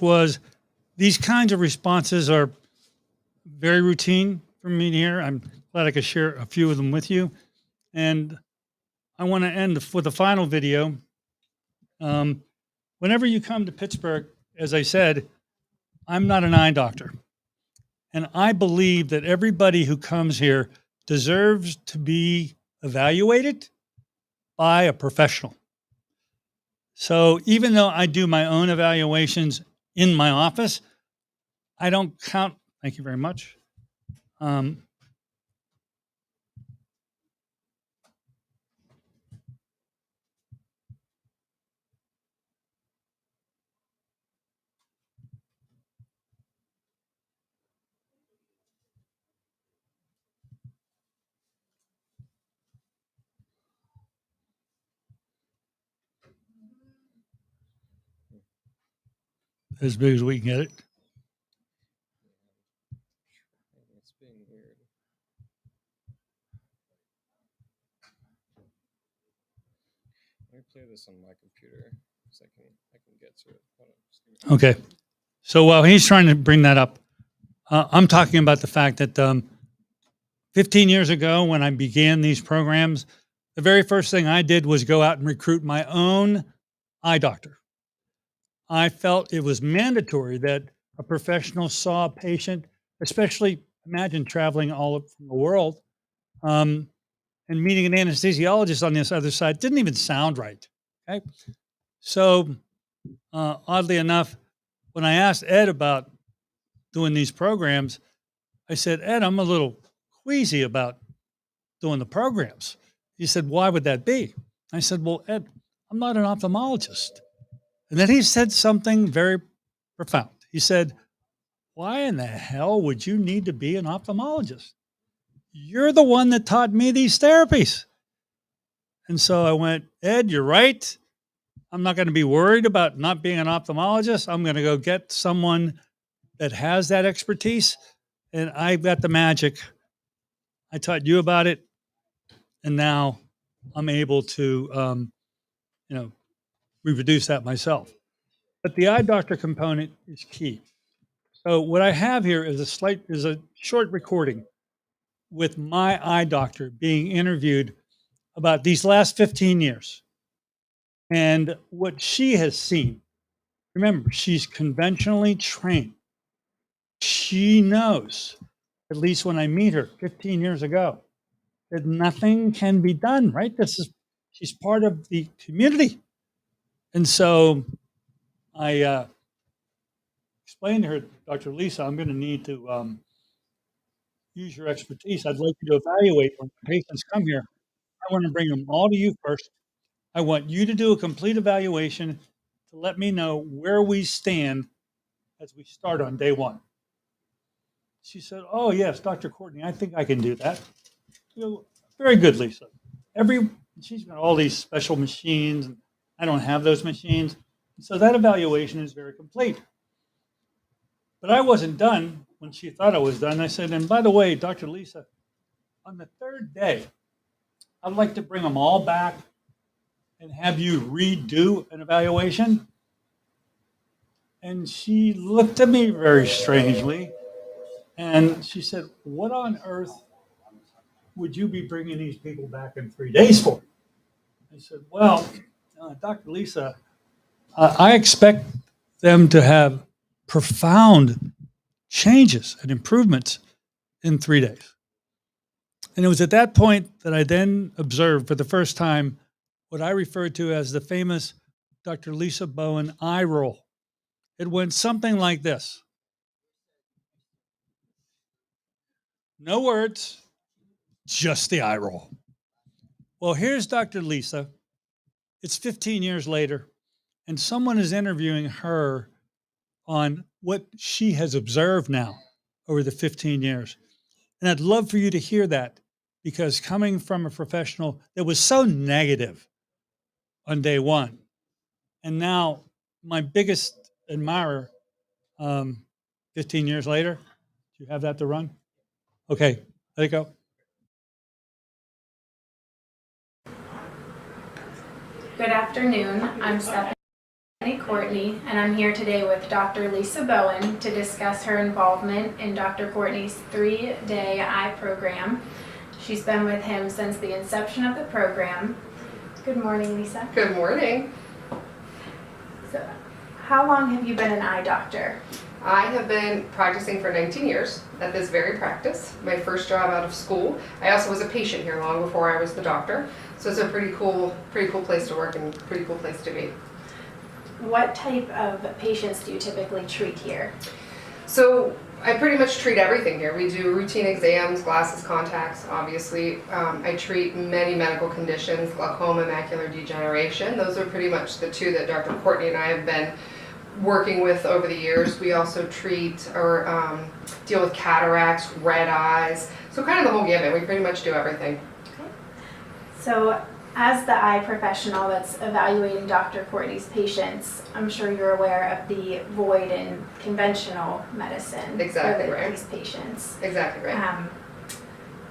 Was these kinds of responses are very routine for me here. I'm glad I could share a few of them with you. And I want to end with a final video. Whenever you come to Pittsburgh, as I said, I'm not an eye doctor. And I believe that everybody who comes here deserves to be evaluated by a professional. So even though I do my own evaluations in my office, I don't count. Thank you very much. as big as we can get it. It's being weird. Let me play this on my computer so I can get to it. Hold on, just give me- Okay. So while he's trying to bring that up, I'm talking about the fact that 15 years ago, when I began these programs, the very first thing I did was go out and recruit my own eye doctor. I felt it was mandatory that a professional saw a patient, especially imagine traveling all up from the world, and meeting an anesthesiologist on this other side didn't even sound right. Okay. So oddly enough, when I asked Ed about doing these programs, I said, Ed, I'm a little queasy about doing the programs. He said, why would that be? I said, well, Ed, I'm not an ophthalmologist. And then he said something very profound. He said, why in the hell would you need to be an ophthalmologist? You're the one that taught me these therapies. And so I went, Ed, you're right. I'm not going to be worried about not being an ophthalmologist. I'm going to go get someone that has that expertise. And I've got the magic. I taught you about it. And now I'm able to, reproduce that myself. But the eye doctor component is key. So what I have here is a short recording with my eye doctor being interviewed about these last 15 years and what she has seen. Remember, she's conventionally trained. She knows, at least when I meet her 15 years ago, that nothing can be done, right? She's part of the community. And so I explained to her, Dr. Lisa, I'm going to need to use your expertise. I'd like you to evaluate when patients come here. I want to bring them all to you first. I want you to do a complete evaluation to let me know where we stand as we start on day one. She said, oh, yes, Dr. Courtney, I think I can do that. Very good, Lisa. She's got all these special machines. And I don't have those machines. So that evaluation is very complete. But I wasn't done when she thought I was done. I said, and by the way, Dr. Lisa, on the third day, I'd like to bring them all back and have you redo an evaluation. And she looked at me very strangely. And she said, what on earth would you be bringing these people back in 3 days for? I said, well, Dr. Lisa, I expect them to have profound changes and improvements in 3 days. And it was at that point that I then observed for the first time what I referred to as the famous Dr. Lisa Bowen eye roll. It went something like this. No words, just the eye roll. Well, here's Dr. Lisa. It's 15 years later, and someone is interviewing her on what she has observed now over the 15 years. And I'd love for you to hear that, because coming from a professional that was so negative on day one, and now my biggest admirer 15 years later, do you have that to run? Okay, let it go. Good afternoon. I'm Stephanie Courtney, and I'm here today with Dr. Lisa Bowen to discuss her involvement in Dr. Courtney's 3-day eye program. She's been with him since the inception of the program. Good morning, Lisa. Good morning. So, how long have you been an eye doctor? I have been practicing for 19 years at this very practice. My first job out of school. I also was a patient here long before I was the doctor. So it's a pretty cool place to work and pretty cool place to be. What type of patients do you typically treat here? So I pretty much treat everything here. We do routine exams, glasses, contacts, obviously. I treat many medical conditions, glaucoma, macular degeneration. Those are pretty much the two that Dr. Courtney and I have been working with over the years. We also treat or deal with cataracts, red eyes, so kind of the whole gamut. We pretty much do everything. So As the eye professional that's evaluating Dr. Courtney's patients, I'm sure you're aware of the void in conventional medicine Exactly for right. these patients. Exactly right.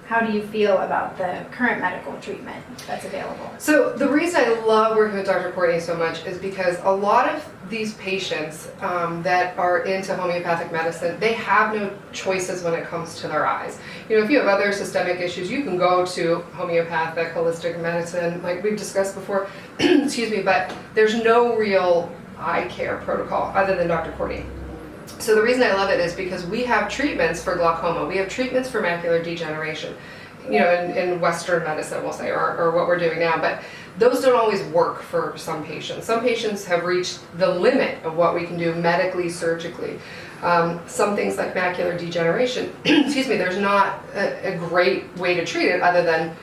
How do you feel about the current medical treatment that's available? So the reason I love working with Dr. Courtney so much is because a lot of these patients that are into homeopathic medicine, they have no choices when it comes to their eyes. You know, if you have other systemic issues, you can go to homeopathic, holistic medicine, like we've discussed before, excuse me, but there's no real eye care protocol other than Dr. Courtney. So the reason I love it is because we have treatments for glaucoma, we have treatments for macular degeneration, you know, in Western medicine, we'll say, or what we're doing now, but those don't always work for some patients. Some patients have reached the limit of what we can do medically, surgically. Some things like macular degeneration, excuse me, there's not a great way to treat it other than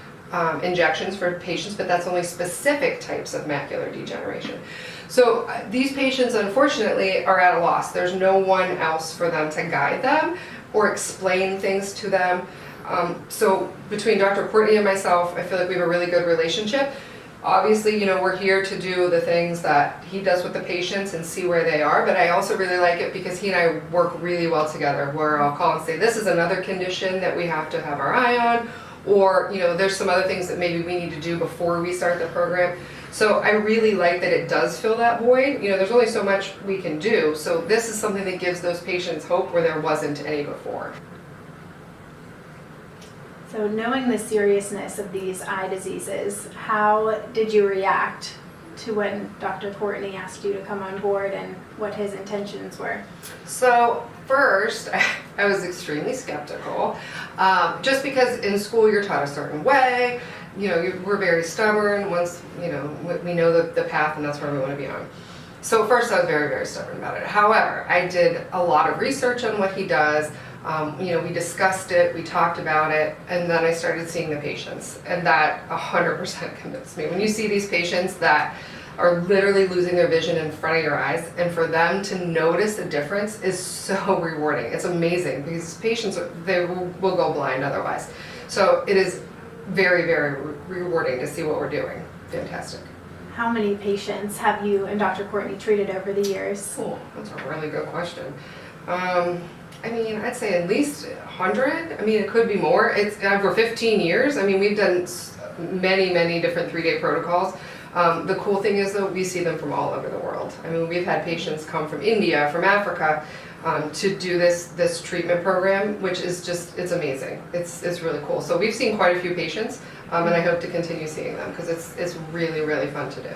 injections for patients, but that's only specific types of macular degeneration. So these patients, unfortunately, are at a loss. There's no one else for them to guide them or explain things to them. So between Dr. Courtney and myself, I feel like we have a really good relationship. Obviously, you know, we're here to do the things that he does with the patients and see where they are, but I also really like it because he and I work really well together, where I'll call and say, this is another condition that we have to have our eye on, or, you know, there's some other things that maybe we need to do before we start the program. So I really like that it does fill that void. You know, there's only so much we can do, so this is something that gives those patients hope where there wasn't any before. So knowing the seriousness of these eye diseases, how did you react to when Dr. Courtney asked you to come on board and what his intentions were? So first, I was extremely skeptical, just because in school you're taught a certain way. You know, we're very stubborn. Once, you know, we know the path and that's where we want to be on. So first I was very, very stubborn about it. However, I did a lot of research on what he does. You know, we discussed it, we talked about it, and then I started seeing the patients, and that 100% convinced me. When you see these patients that are literally losing their vision in front of your eyes, and for them to notice the difference is so rewarding. It's amazing because patients, they will go blind otherwise. So it is very, very rewarding to see what we're doing. Fantastic. How many patients have you and Dr. Courtney treated over the years? Oh, that's a really good question. I mean, I'd say at least 100. I mean, it could be more. It's for 15 years. I mean, we've done many, many different 3-day protocols. The cool thing is, though, we see them from all over the world. I mean, we've had patients come from India, from Africa, to do this treatment program, which is just, it's amazing. It's really cool. So we've seen quite a few patients, and I hope to continue seeing them because it's really, really fun to do.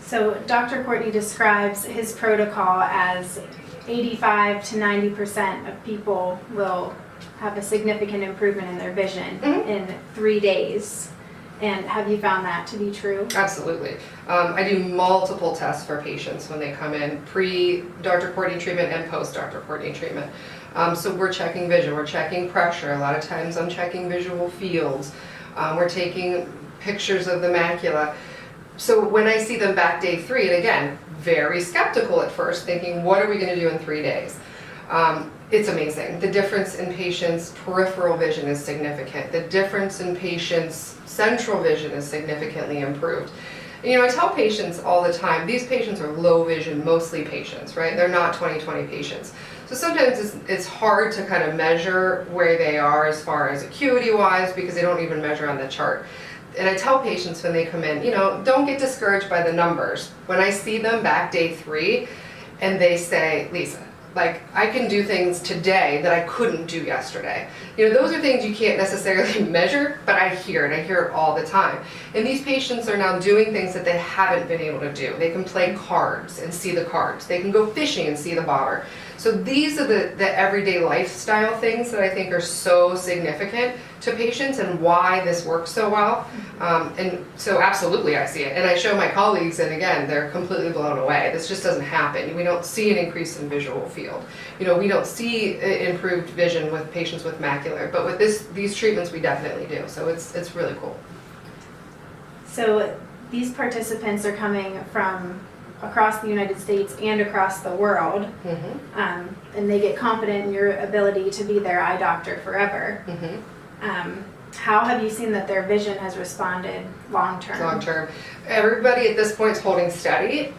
So Dr. Courtney describes his protocol as 85 to 90% of people will have a significant improvement in their vision in 3 days. And have you found that to be true? Absolutely. I do multiple tests for patients when they come in, pre-Dr. Courtney treatment and post-Dr. Courtney treatment. So we're checking vision, we're checking pressure. A lot of times I'm checking visual fields. We're taking pictures of the macula. So when I see them back day 3, and again, very skeptical at first, thinking, what are we going to do in 3 days? It's amazing. The difference in patients' peripheral vision is significant. The difference in patients' central vision is significantly improved. You know, I tell patients all the time, these patients are low vision, mostly patients, right? They're not 20/20 patients. So sometimes it's hard to kind of measure where they are as far as acuity-wise because they don't even measure on the chart. And I tell patients when they come in, you know, don't get discouraged by the numbers. When I see them back day 3 and they say, Lisa, like, I can do things today that I couldn't do yesterday. You know, those are things you can't necessarily measure, but I hear it all the time. And these patients are now doing things that they haven't been able to do. They can play cards and see the cards. They can go fishing and see the bobber. So these are the everyday lifestyle things that I think are so significant to patients and why this works so well. And so absolutely I see it. And I show my colleagues, and again, they're completely blown away. This just doesn't happen. We don't see an increase in visual field. You know, we don't see improved vision with patients with macular, but with these treatments we definitely do. So it's really cool. So these participants are coming from across the United States and across the world, and they get confident in your ability to be their eye doctor forever. How have you seen that their vision has responded long term? Long term. Everybody at this point is holding steady.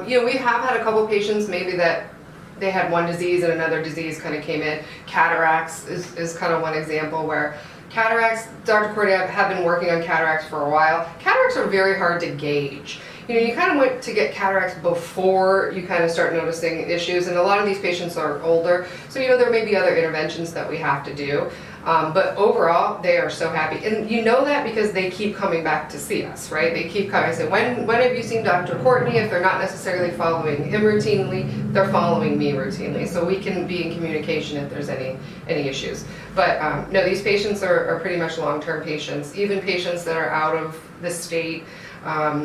We have had a couple patients maybe that they had one disease and another disease kind of came in. Cataracts is kind of one example where cataracts, Dr. Courtney, have been working on cataracts for a while. Cataracts are very hard to gauge. You kind of want to get cataracts before you kind of start noticing issues, and a lot of these patients are older, so there may be other interventions that we have to do. But overall, they are so happy. And you know that because they keep coming back to see us, right? They keep coming. I say, when have you seen Dr. Courtney? If they're not necessarily following him routinely, they're following me routinely. So we can be in communication if there's any issues. But no, these patients are pretty much long-term patients. Even patients that are out of the state,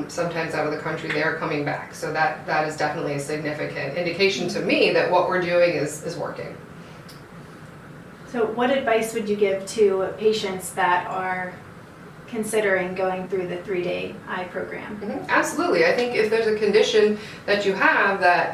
sometimes out of the country, they're coming back. So that is definitely a significant indication to me that what we're doing is working. So what advice would you give to patients that are considering going through the 3-day eye program? Mm-hmm. Absolutely. I think if there's a condition that you have that,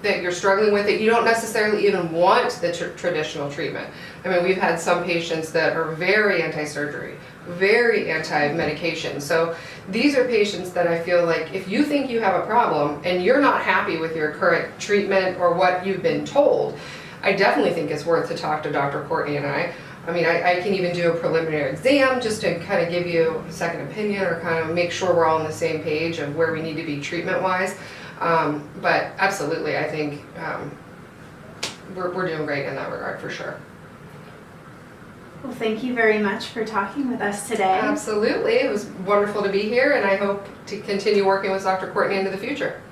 that you're struggling with, that you don't necessarily even want the traditional treatment. I mean, we've had some patients that are very anti-surgery, very anti-medication. So these are patients that I feel like if you think you have a problem and you're not happy with your current treatment or what you've been told, I definitely think it's worth to talk to Dr. Courtney and I. I mean, I can even do a preliminary exam just to kind of give you a second opinion or kind of make sure we're all on the same page of where we need to be treatment-wise. But absolutely, I think we're doing great in that regard for sure. Well, thank you very much for talking with us today. Absolutely. It was wonderful to be here, and I hope to continue working with Dr. Courtney into the future.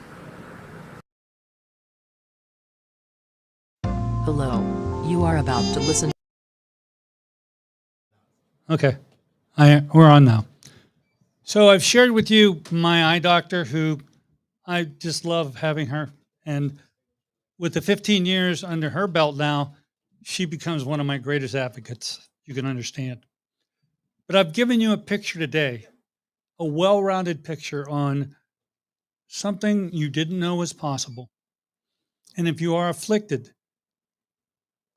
Hello. You are about to listen. Okay, we're on now. So I've shared with you my eye doctor, who I just love having her. And with the 15 years under her belt now, she becomes one of my greatest advocates, you can understand. But I've given you a picture today, a well-rounded picture on something you didn't know was possible. And if you are afflicted,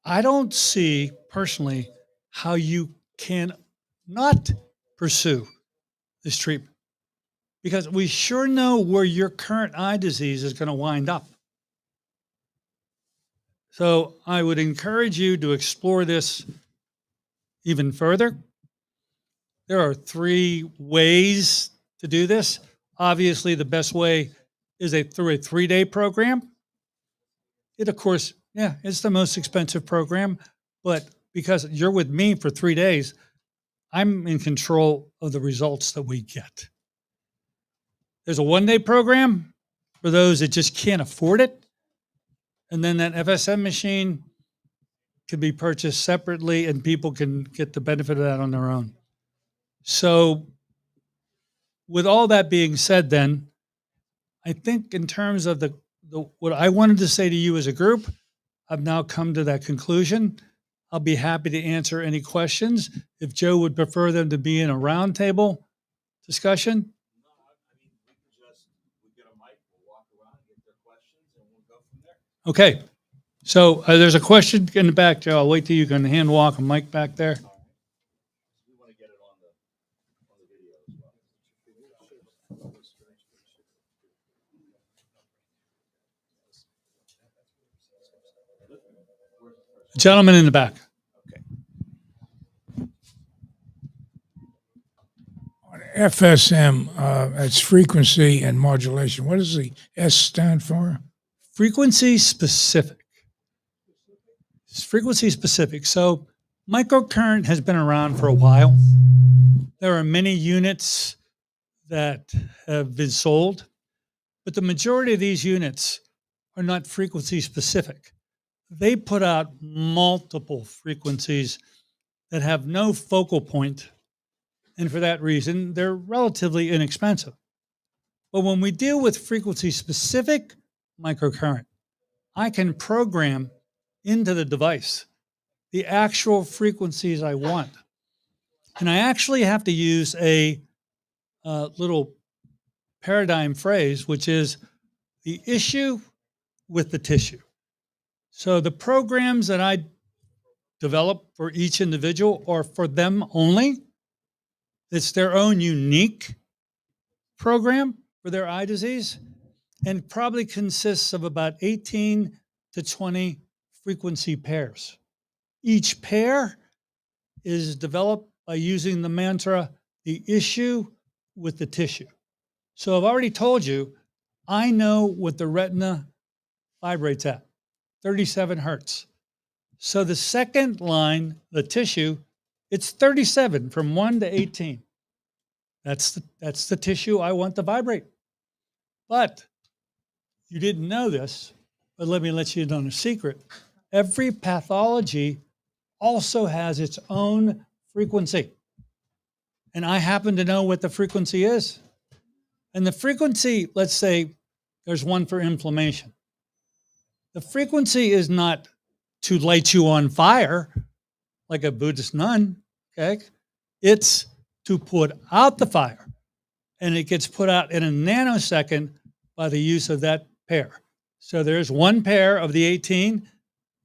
I don't see personally how you can not pursue this treatment, because we sure know where your current eye disease is going to wind up. So I would encourage you to explore this even further. There are 3 ways to do this. Obviously, the best way is through a 3-day program. It, of course, it's the most expensive program, but because you're with me for 3 days, I'm in control of the results that we get. There's a 1-day program for those that just can't afford it. And then that FSM machine can be purchased separately and people can get the benefit of that on their own. So with all that being said, then, I think in terms of what I wanted to say to you as a group, I've now come to that conclusion. I'll be happy to answer any questions. If Joe would prefer them to be in a roundtable discussion. No, I mean, we get a mic, we'll walk around, get their questions, and we'll go from there. Okay. So there's a question in the back, Joe. I'll wait till you can hand walk a mic back there. We want to get it on the video as well. Gentleman in the back. FSM, it's frequency and modulation. What does the S stand for? Frequency specific. Frequency specific. So microcurrent has been around for a while. There are many units that have been sold, but the majority of these units are not frequency specific. They put out multiple frequencies that have no focal point, and for that reason, they're relatively inexpensive. But when we deal with frequency-specific microcurrent, I can program into the device the actual frequencies I want. And I actually have to use a little paradigm phrase, which is the issue with the tissue. So the programs that I developed for each individual or for them only. It's their own unique program for their eye disease and probably consists of about 18 to 20 frequency pairs. Each pair is developed by using the mantra, the issue with the tissue. So I've already told you, I know what the retina vibrates at, 37 hertz. So the second line, the tissue, it's 37 from 1 to 18. That's the tissue I want to vibrate. But you didn't know this, but let me let you in on a secret. Every pathology also has its own frequency. And I happen to know what the frequency is. And the frequency, let's say there's one for inflammation. The frequency is not to light you on fire like a Buddhist nun, okay? It's to put out the fire. And it gets put out in a nanosecond by the use of that pair. So there's one pair of the 18.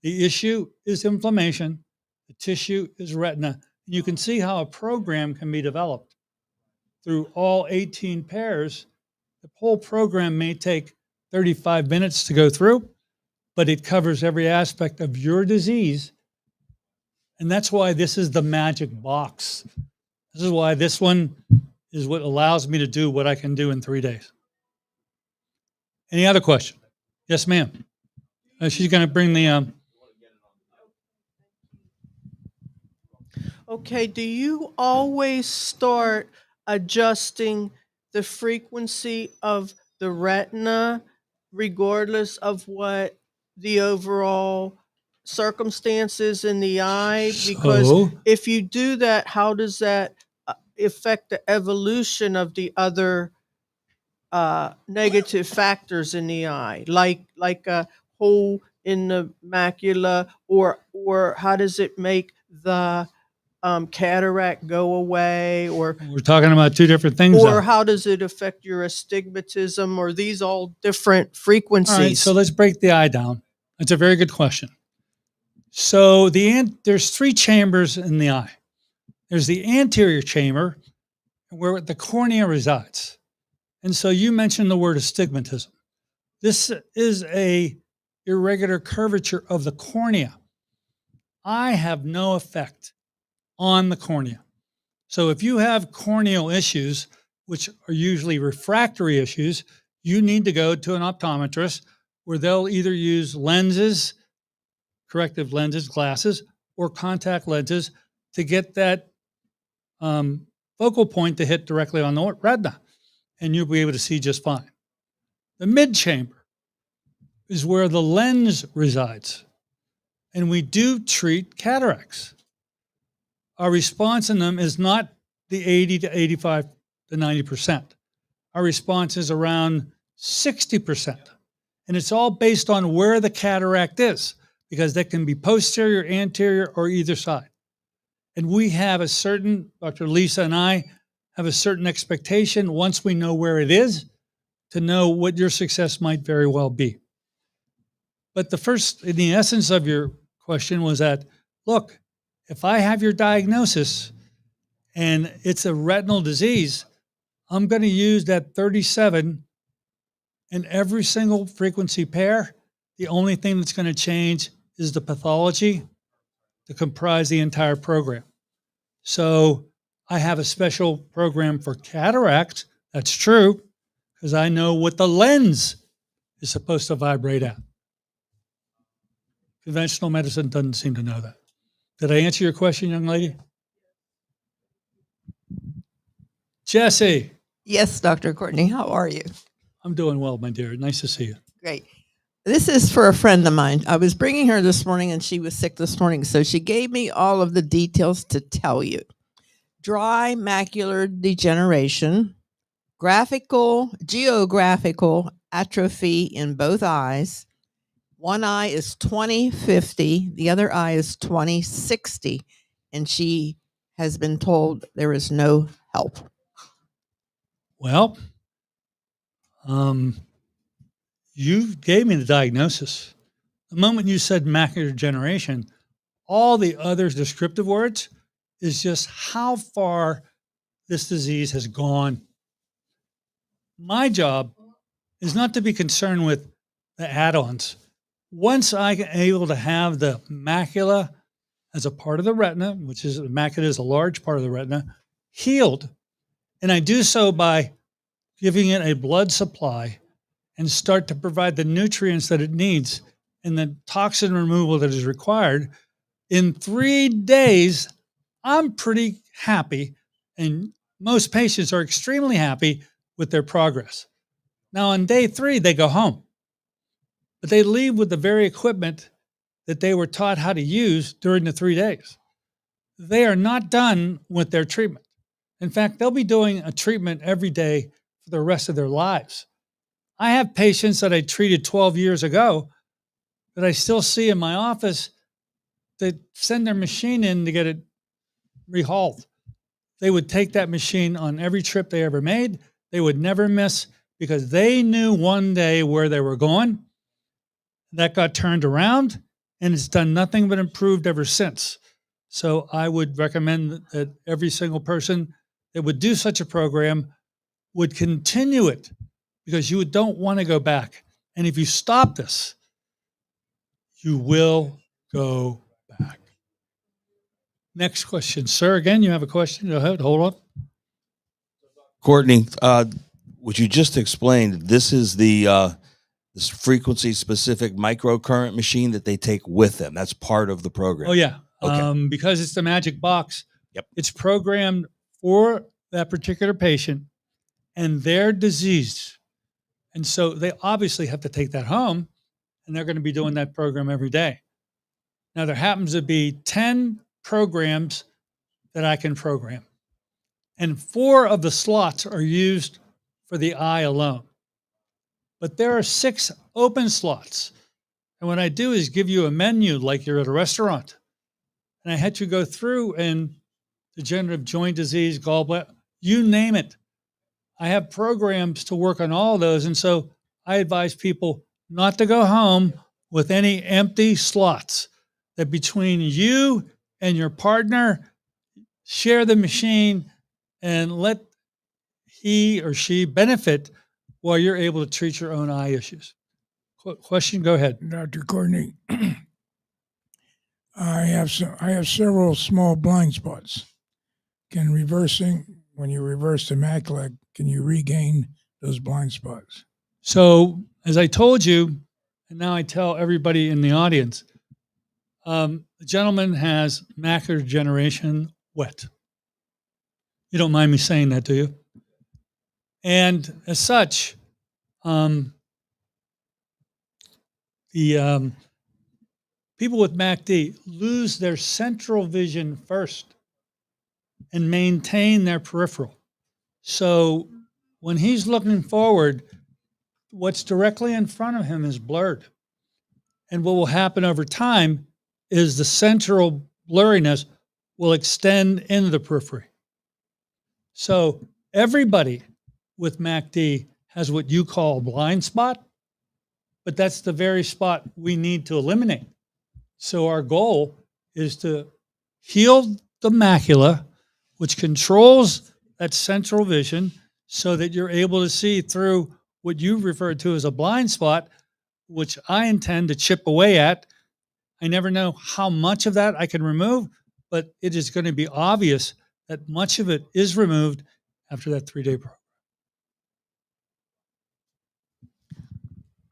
The issue is inflammation. The tissue is retina. You can see how a program can be developed through all 18 pairs. The whole program may take 35 minutes to go through, but it covers every aspect of your disease. And that's why this is the magic box. This is why this one is what allows me to do what I can do in 3 days. Any other question? Yes, ma'am. She's going to bring the... Okay, do you always start adjusting the frequency of the retina regardless of what the overall circumstances in the eye? Because So, if you do that, how does that affect the evolution of the other negative factors in the eye, like a hole in the macula, or how does it make the cataract go away, or we're talking about two different things. or how does it affect your astigmatism? Or these all different frequencies? All right, so let's break the eye down. That's a very good question. So there's three chambers in the eye. There's the anterior chamber, where the cornea resides. And so you mentioned the word astigmatism. This is a irregular curvature of the cornea. I have no effect on the cornea. So if you have corneal issues, which are usually refractory issues, you need to go to an optometrist where they'll either use lenses, corrective lenses, glasses, or contact lenses to get that focal point to hit directly on the retina, and you'll be able to see just fine. The mid chamber is where the lens resides, and we do treat cataracts. Our response in them is not the 80 to 85 to 90%. Our response is around 60%. And it's all based on where the cataract is, because that can be posterior, anterior, or either side. And we have a certain, Dr. Lisa and I have a certain expectation once we know where it is to know what your success might very well be. But the essence of your question was that, look, if I have your diagnosis and it's a retinal disease, I'm going to use that 37 in every single frequency pair. The only thing that's going to change is the pathology to comprise the entire program. So I have a special program for cataract. That's true, because I know what the lens is supposed to vibrate at. Conventional medicine doesn't seem to know that. Did I answer your question, young lady? Jesse. Yes, Dr. Courtney, how are you? I'm doing well, my dear. Nice to see you. Great. This is for a friend of mine. I was bringing her this morning and she was sick this morning, so she gave me all of the details to tell you. Dry macular degeneration, geographical atrophy in both eyes. One eye is 20/50, the other eye is 20/60, and she has been told there is no help. Well, you gave me the diagnosis. The moment you said macular degeneration, all the other descriptive words is just how far this disease has gone. My job is not to be concerned with the add-ons. Once I am able to have the macula as a part of the retina, which is the macula is a large part of the retina, healed, and I do so by giving it a blood supply and start to provide the nutrients that it needs and the toxin removal that is required, in 3 days, I'm pretty happy, and most patients are extremely happy with their progress. Now, on day 3, they go home, but they leave with the very equipment that they were taught how to use during the 3 days. They are not done with their treatment. In fact, they'll be doing a treatment every day for the rest of their lives. I have patients that I treated 12 years ago that I still see in my office that send their machine in to get it rehauled. They would take that machine on every trip they ever made. They would never miss because they knew one day where they were going. That got turned around, and it's done nothing but improved ever since. So I would recommend that every single person that would do such a program would continue it, because you don't want to go back. And if you stop this, you will go back. Next question. Sir, again, you have a question? Go ahead. Hold on. Courtney, would you just explain, this is the this frequency-specific microcurrent machine that they take with them. That's part of the program. Oh, yeah. Okay. Because it's the magic box. Yep. It's programmed for that particular patient and their disease. And so they obviously have to take that home, and they're going to be doing that program every day. Now, there happens to be 10 programs that I can program, and 4 of the slots are used for the eye alone. But there are 6 open slots. And what I do is give you a menu like you're at a restaurant. And I had you go through, and degenerative joint disease, gallbladder, you name it. I have programs to work on all of those. And so I advise people not to go home with any empty slots, that between you and your partner, share the machine and let he or she benefit while you're able to treat your own eye issues. Question, go ahead. Dr. Courtney, I have several small blind spots. When you reverse the macula, can you regain those blind spots? So, as I told you, and now I tell everybody in the audience, the gentleman has macular degeneration wet. You don't mind me saying that, do you? And as such, the people with MACD lose their central vision first and maintain their peripheral. So when he's looking forward, what's directly in front of him is blurred. And what will happen over time is the central blurriness will extend into the periphery. So everybody with MACD has what you call a blind spot, but that's the very spot we need to eliminate. So our goal is to heal the macula, which controls that central vision, so that you're able to see through what you referred to as a blind spot, which I intend to chip away at. I never know how much of that I can remove, but it is going to be obvious that much of it is removed after that 3-day program.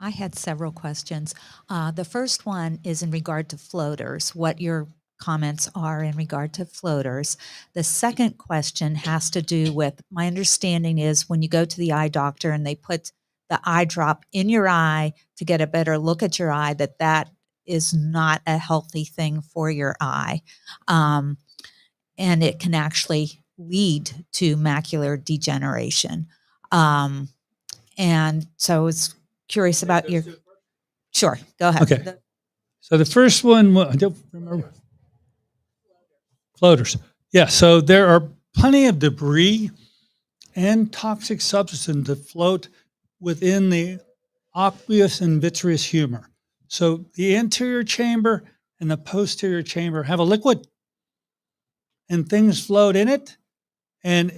I had several questions. The first one is in regard to floaters, what your comments are in regard to floaters. The second question has to do with, my understanding is when you go to the eye doctor and they put the eye drop in your eye to get a better look at your eye, that is not a healthy thing for your eye. And it can actually lead to macular degeneration. And so I was curious about your, sure, go ahead. Okay. So the first one, I don't remember. Floaters. Yeah, so there are plenty of debris and toxic substances that float within the aqueous and vitreous humor. So the anterior chamber and the posterior chamber have a liquid, and things float in it. And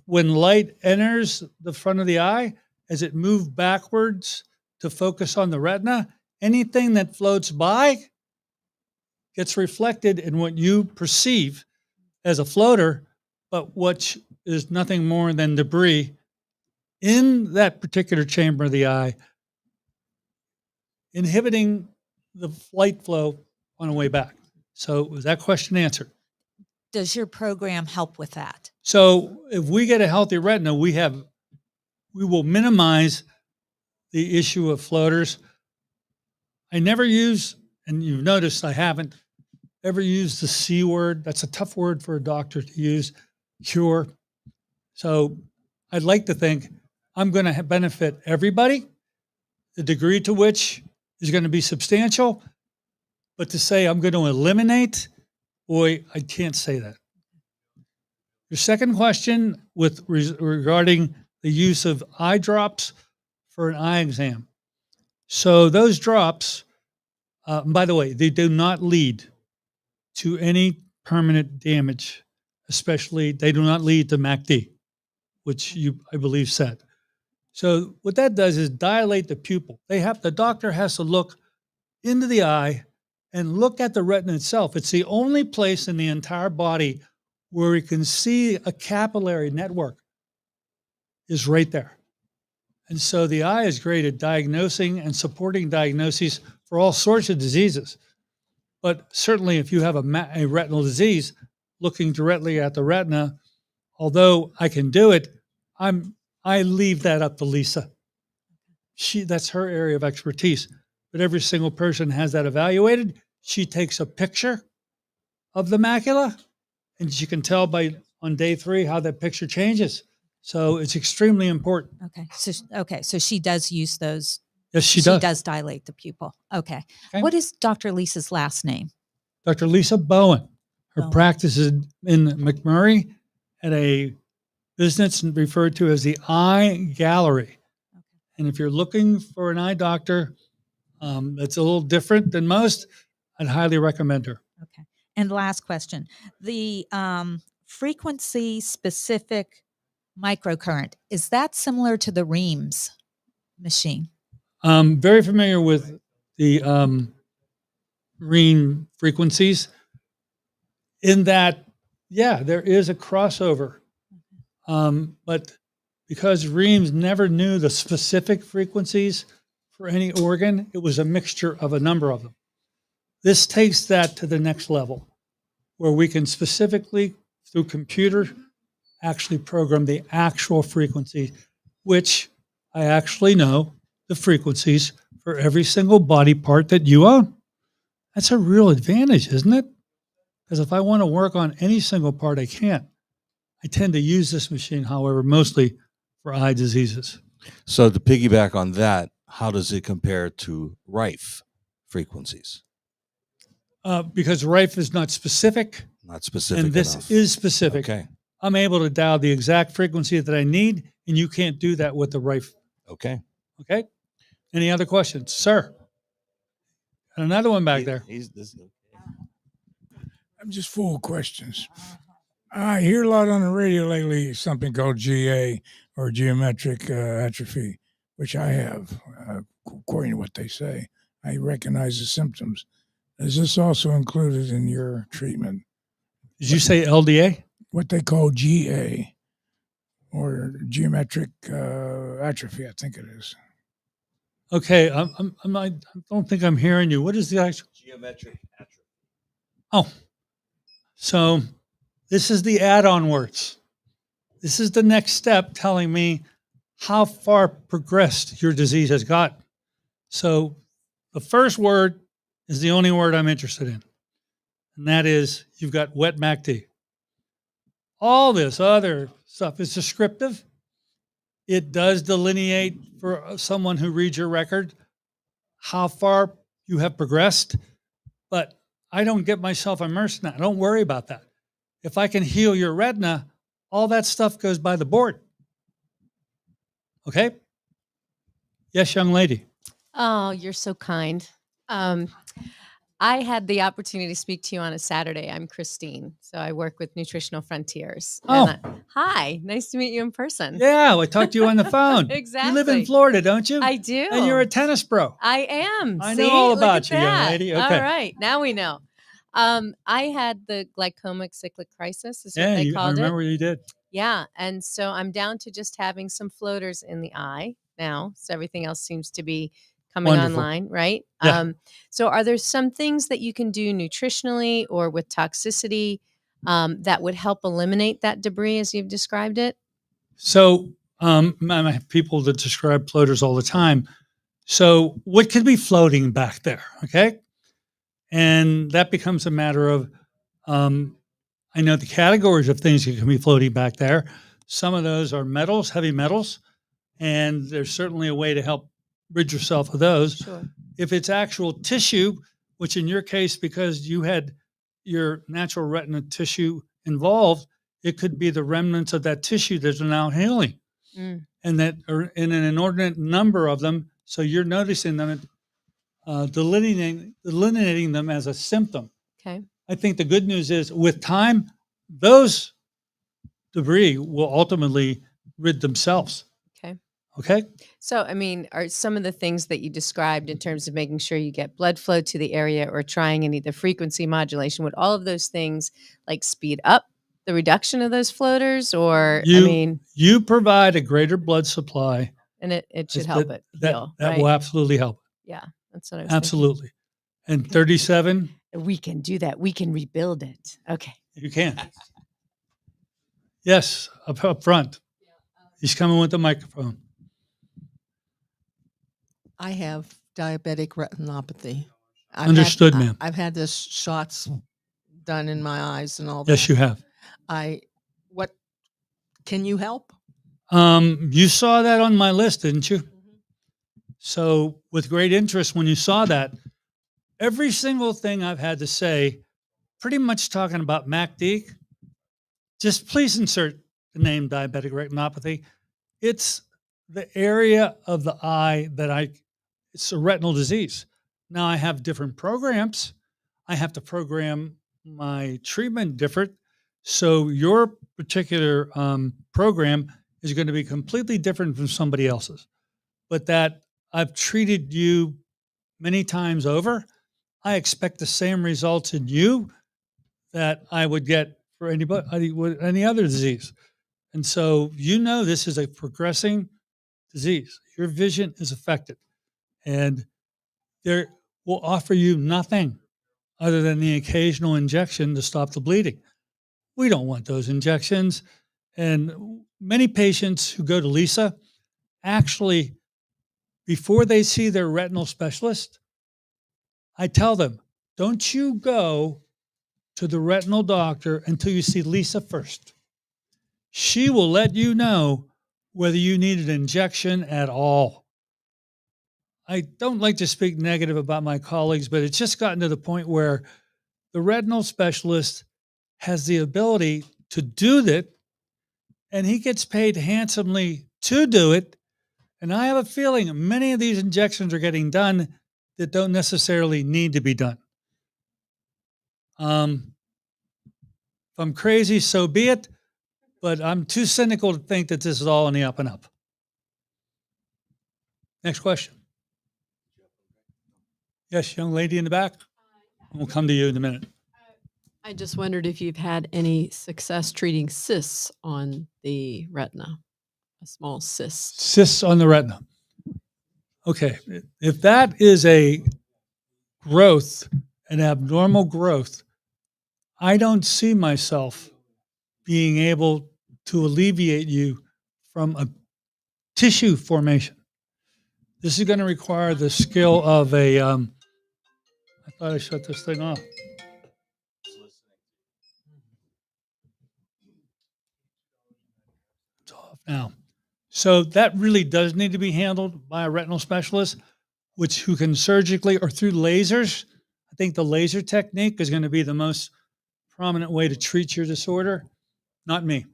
when light enters the front of the eye, as it moves backwards to focus on the retina, anything that floats by gets reflected in what you perceive as a floater, but which is nothing more than debris in that particular chamber of the eye, inhibiting the light flow on the way back. So was that question answered? Does your program help with that? So if we get a healthy retina, we will minimize the issue of floaters. I never use, and you've noticed I haven't ever used the C word. That's a tough word for a doctor to use, cure. So I'd like to think I'm going to benefit everybody. The degree to which is going to be substantial. But to say I'm going to eliminate, boy, I can't say that. Your second question regarding the use of eye drops for an eye exam. So those drops, by the way, they do not lead to any permanent damage, especially they do not lead to MACD, which you, I believe, said. So what that does is dilate the pupil. The doctor has to look into the eye and look at the retina itself. It's the only place in the entire body where we can see a capillary network is right there. And so the eye is great at diagnosing and supporting diagnoses for all sorts of diseases. But certainly if you have a retinal disease, looking directly at the retina, although I can do it, I leave that up to Lisa. That's her area of expertise. But every single person has that evaluated. She takes a picture of the macula, and she can tell on day 3 how that picture changes. So it's extremely important. So she does use those. Yes, she does. She does dilate the pupil. Okay. Okay. What is Dr. Lisa's last name? Dr. Lisa Bowen. Her practice is in McMurray at a business referred to as the Eye Gallery. Okay. And if you're looking for an eye doctor that's a little different than most, I'd highly recommend her. Okay. And last question. The frequency-specific microcurrent, is that similar to the Reams machine? Very familiar with the Ream frequencies in that, yeah, there is a crossover. But because Reams never knew the specific frequencies for any organ, it was a mixture of a number of them. This takes that to the next level, where we can specifically, through computer, actually program the actual frequency, which I actually know the frequencies for every single body part that you own. That's a real advantage, isn't it? Because if I want to work on any single part, I can't. I tend to use this machine, however, mostly for eye diseases. So to piggyback on that, how does it compare to Rife frequencies? Because Rife is not specific. Not specific and this enough. is specific. Okay. I'm able to dial the exact frequency that I need, and you can't do that with the Rife. Okay. Okay? Any other questions? Sir? And another one back there. I'm just full of questions. I hear a lot on the radio lately something called GA or geometric atrophy, which I have, according to what they say. I recognize the symptoms. Is this also included in your treatment? Did you say LDA? What they call GA or geometric atrophy, I think it is. Okay, I don't think I'm hearing you. What is the actual? Geometric atrophy. Oh, so this is the add-on words. This is the next step telling me how far progressed your disease has got. So the first word is the only word I'm interested in, and that is you've got wet MACD. All this other stuff is descriptive. It does delineate for someone who reads your record how far you have progressed, but I don't get myself immersed in that. Don't worry about that. If I can heal your retina, all that stuff goes by the board. Okay? Yes, young lady. Oh, you're so kind. I had the opportunity to speak to you on a Saturday. I'm Christine, so I work with Nutritional Frontiers. Oh. Hi, nice to meet you in person. Yeah, I talked to you on the phone. Exactly. You live in Florida, don't you? I do. And you're a tennis pro. I am. I See? know all Look about at you, young that. lady. All Okay. right, now we know. I had the glycomic cyclic crisis, is what Yeah, they I called remember it. you did. Yeah, and so I'm down to just having some floaters in the eye now. So everything else seems to be coming Wonderful. online, right? Yeah. So are there some things that you can do nutritionally or with toxicity that would help eliminate that debris as you've described it? So I have people that describe floaters all the time. So what could be floating back there? Okay. And that becomes a matter of, I know the categories of things that can be floating back there. Some of those are metals, heavy metals, and there's certainly a way to help rid yourself of those. Sure. If it's actual tissue, which in your case, because you had your natural retina tissue involved, it could be the remnants of that tissue that are now healing, and that are in an inordinate number of them. So you're noticing them, delineating them as a symptom. Okay. I think the good news is with time, those debris will ultimately rid themselves. Okay. Okay. So, I mean, are some of the things that you described in terms of making sure you get blood flow to the area or trying any of the frequency modulation, would all of those things like speed up the reduction of those floaters? Or, You provide a greater blood supply. And it should help it heal. That right? will absolutely help. Yeah, that's what I was Absolutely. And 37, thinking. We can do that. We can rebuild it. Okay. you can. Yes, up front. He's coming with the microphone. I have diabetic retinopathy. Understood, ma'am. I've had this shots done in my eyes and all that. Yes, you have. What can you help? You saw that on my list, didn't you? So with great interest when you saw that, every single thing I've had to say, pretty much talking about MACD, just please insert the name diabetic retinopathy. It's the area of the eye that it's a retinal disease. Now I have different programs. I have to program my treatment different. So your particular program is going to be completely different from somebody else's. But that I've treated you many times over, I expect the same results in you that I would get for anybody with any other disease. And so this is a progressing disease. Your vision is affected. And there will offer you nothing other than the occasional injection to stop the bleeding. We don't want those injections. And many patients who go to Lisa actually, before they see their retinal specialist, I tell them, don't you go to the retinal doctor until you see Lisa first. She will let you know whether you need an injection at all. I don't like to speak negative about my colleagues, but it's just gotten to the point where the retinal specialist has the ability to do that, and he gets paid handsomely to do it. And I have a feeling many of these injections are getting done that don't necessarily need to be done. If I'm crazy, so be it, but I'm too cynical to think that this is all in the up and up. Next question. Yes, young lady in the back. We'll come to you in a minute. I just wondered if you've had any success treating cysts on the retina, a small cyst. Cysts on the retina. Okay, if that is a growth, an abnormal growth, I don't see myself being able to alleviate you from a tissue formation. This is going to require the skill of a, I thought I shut this thing off. It's off now. So that really does need to be handled by a retinal specialist, who can surgically or through lasers. I think the laser technique is going to be the most prominent way to treat your disorder, not me.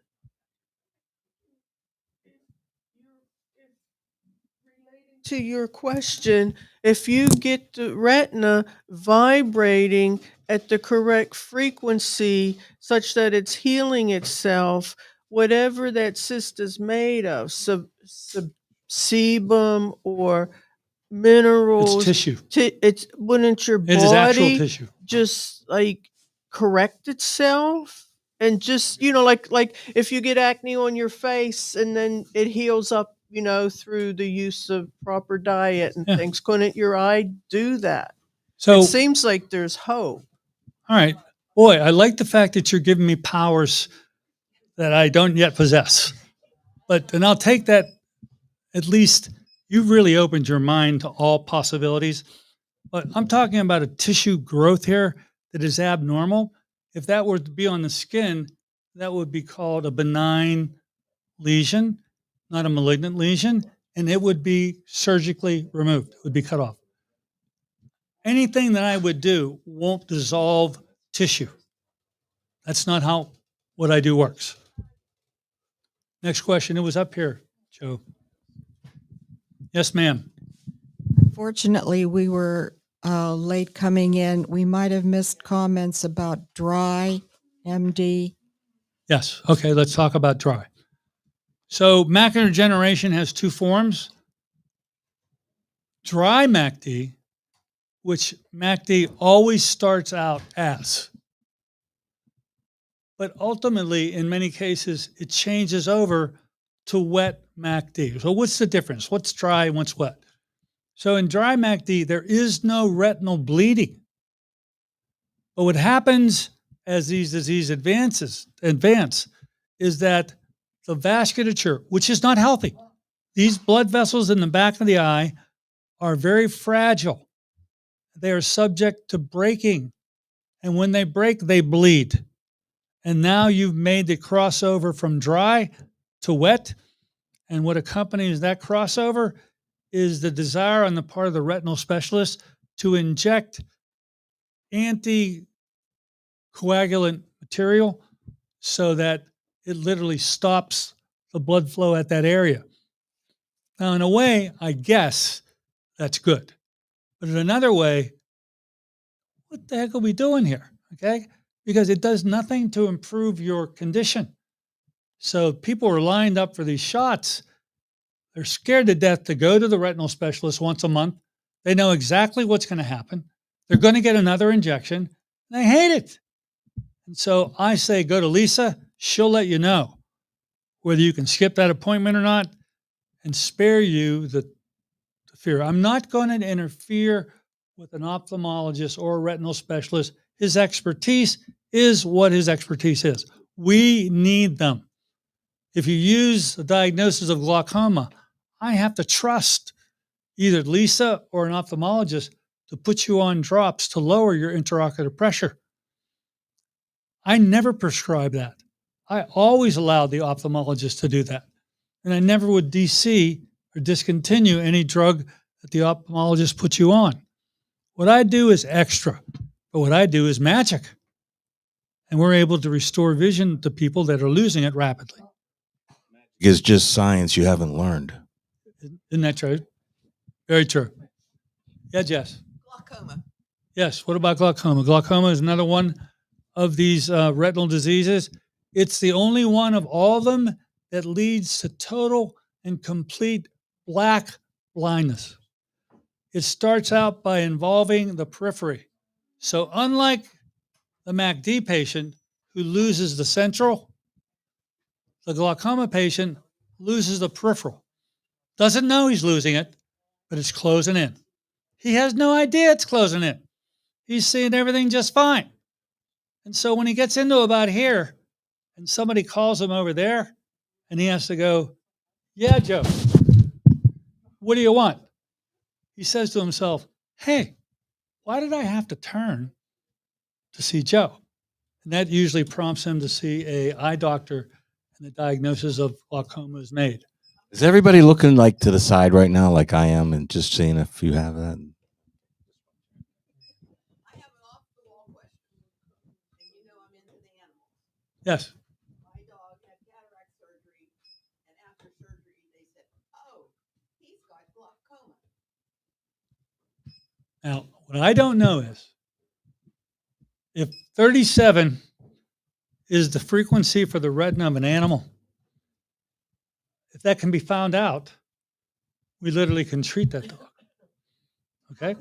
Relating to your question, if you get the retina vibrating at the correct frequency such that it's healing itself, whatever that cyst is made of, sebum or minerals, It's tissue. it's wouldn't your It is actual body tissue. just like correct itself and just like if you get acne on your face and then it heals up through the use of proper diet and Yeah. things, couldn't your eye do that? So, It seems like there's hope. all right. Boy, I like the fact that you're giving me powers that I don't yet possess. And I'll take that. At least you've really opened your mind to all possibilities. But I'm talking about a tissue growth here that is abnormal. If that were to be on the skin, that would be called a benign lesion, not a malignant lesion, and it would be surgically removed. It would be cut off. Anything that I would do won't dissolve tissue. That's not how what I do works. Next question. It was up here, Joe. Yes, ma'am. Unfortunately, we were late coming in. We might have missed comments about dry MD. Yes. Okay, let's talk about dry. So macular degeneration has two forms. Dry MACD, which MACD always starts out as. But ultimately, in many cases, it changes over to wet MACD. So what's the difference? What's dry and what's wet? So in dry MACD, there is no retinal bleeding. But what happens as these diseases advance is that the vasculature, which is not healthy, these blood vessels in the back of the eye are very fragile. They are subject to breaking. And when they break, they bleed. And now you've made the crossover from dry to wet. And what accompanies that crossover is the desire on the part of the retinal specialist to inject anticoagulant material so that it literally stops the blood flow at that area. Now, in a way, I guess that's good. But in another way, what the heck are we doing here? Okay? Because it does nothing to improve your condition. So people are lined up for these shots. They're scared to death to go to the retinal specialist once a month. They know exactly what's going to happen. They're going to get another injection. And they hate it. And so I say, go to Lisa. She'll let you know whether you can skip that appointment or not and spare you the fear. I'm not going to interfere with an ophthalmologist or a retinal specialist. His expertise is what his expertise is. We need them. If you use the diagnosis of glaucoma, I have to trust either Lisa or an ophthalmologist to put you on drops to lower your intraocular pressure. I never prescribe that. I always allowed the ophthalmologist to do that. And I never would DC or discontinue any drug that the ophthalmologist puts you on. What I do is extra, but what I do is magic. And we're able to restore vision to people that are losing it rapidly. It's just science you haven't learned. Isn't that true? Very true. Yeah, Jess. Glaucoma. Yes. What about glaucoma? Glaucoma is another one of these retinal diseases. It's the only one of all of them that leads to total and complete black blindness. It starts out by involving the periphery. So unlike the MACD patient who loses the central, the glaucoma patient loses the peripheral. Doesn't know he's losing it, but it's closing in. He has no idea it's closing in. He's seeing everything just fine. And so when he gets into about here and somebody calls him over there and he has to go, yeah, Joe, what do you want? He says to himself, hey, why did I have to turn to see Joe? And that usually prompts him to see an eye doctor and the diagnosis of glaucoma is made. Is everybody looking like to the side right now, like I am, and just seeing if you have that? Yes. My dog had cataract surgery, and after surgery, they said, "Oh, he's got glaucoma." Now, what I don't know is if 37 is the frequency for the retina of an animal, if that can be found out, we literally can treat that dog. Okay?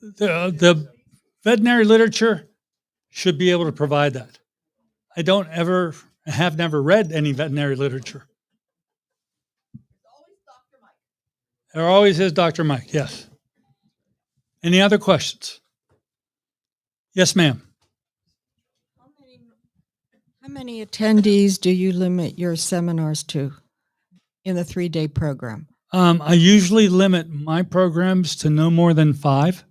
The veterinary literature should be able to provide that. I have never read any veterinary literature. There always is Dr. Mike, yes. Any other questions? Yes, ma'am. How many attendees do you limit your seminars to in the 3-day program? I usually limit my programs to no more than 5.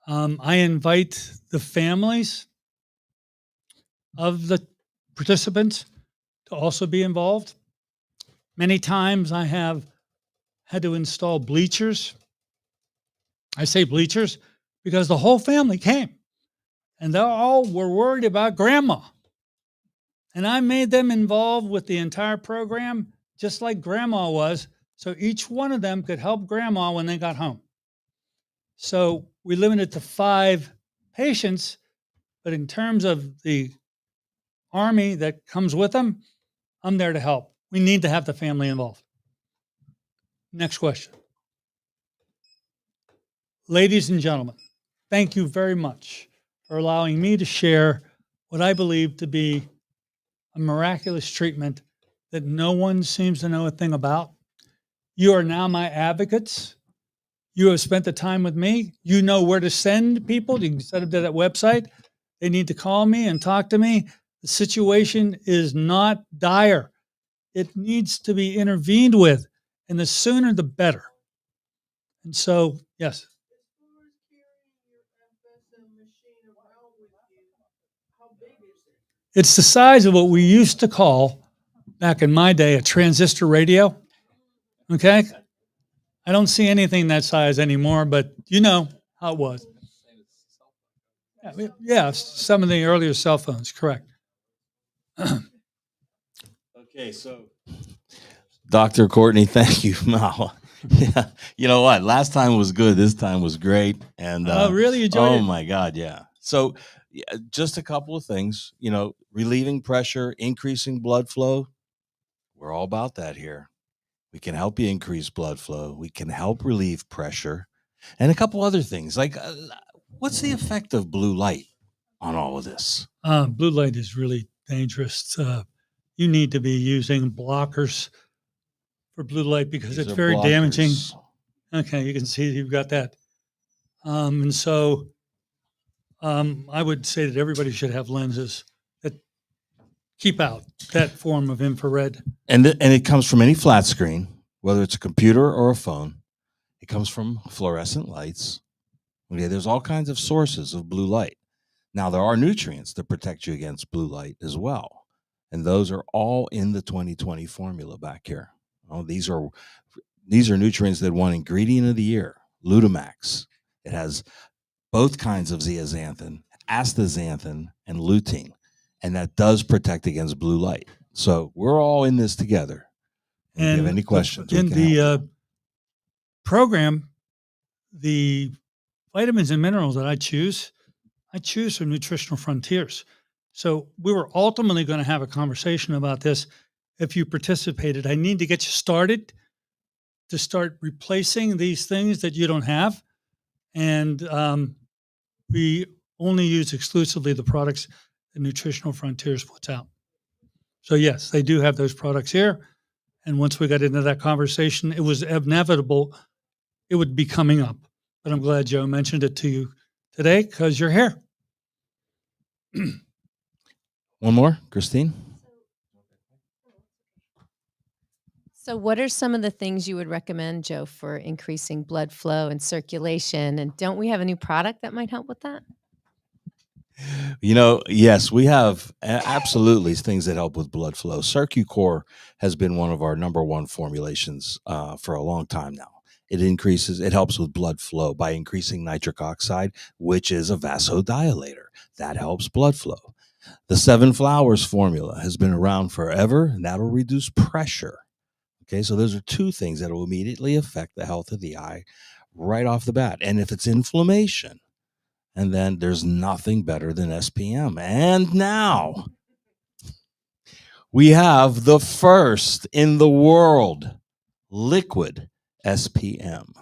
I invite the families of the participants to also be involved. Many times I have had to install bleachers. I say bleachers because the whole family came and they all were worried about grandma. And I made them involved with the entire program, just like grandma was, so each one of them could help grandma when they got home. So we limited to 5 patients, but in terms of the army that comes with them, I'm there to help. We need to have the family involved. Next question. Ladies and gentlemen, thank you very much for allowing me to share what I believe to be a miraculous treatment that no one seems to know a thing about. You are now my advocates. You have spent the time with me. You know where to send people. You can send them to that website. They need to call me and talk to me. The situation is not dire. It needs to be intervened with, and the sooner the better. And so, yes. It's the size of what we used to call, back in my day, a transistor radio. Okay? I don't see anything that size anymore, but you know how it was. Yeah, some of the earlier cell phones, correct. Okay, so Dr. Courtney, thank you. Wow. Yeah, you know what? Last time was good. This time was great. And really enjoyed it. Oh my God, yeah. So just a couple of things. Relieving pressure, increasing blood flow. We're all about that here. We can help you increase blood flow. We can help relieve pressure, and a couple other things like what's the effect of blue light on all of this? Blue light is really dangerous. You need to be using blockers for blue light because These it's are very damaging. blockers. Okay, you can see you've got that. And so I would say that everybody should have lenses that keep out that form of infrared. And it comes from any flat screen, whether it's a computer or a phone. It comes from fluorescent lights. Okay, there's all kinds of sources of blue light. Now, there are nutrients that protect you against blue light as well. And those are all in the 2020 formula back here. Oh, these are nutrients that won ingredient of the year, Lutamax. It has both kinds of zeaxanthin, astaxanthin, and lutein. And that does protect against blue light. So we're all in this together. And if you have any questions, in the program, the vitamins and minerals that I choose from Nutritional Frontiers. So we were ultimately going to have a conversation about this. If you participated, I need to get you started to start replacing these things that you don't have. And we only use exclusively the products that Nutritional Frontiers puts out. So yes, they do have those products here. And once we got into that conversation, it was inevitable it would be coming up. But I'm glad Joe mentioned it to you today because you're here. One more, Christine? So what are some of the things you would recommend, Joe, for increasing blood flow and circulation? And don't we have a new product that might help with that? Yes, we have absolutely things that help with blood flow. CircuCore has been one of our number one formulations for a long time now. It helps with blood flow by increasing nitric oxide, which is a vasodilator. That helps blood flow. The 7 Flowers formula has been around forever, and that'll reduce pressure. Okay, so those are two things that will immediately affect the health of the eye right off the bat. And if it's inflammation, and then there's nothing better than SPM. And now we have the first in the world liquid SPM.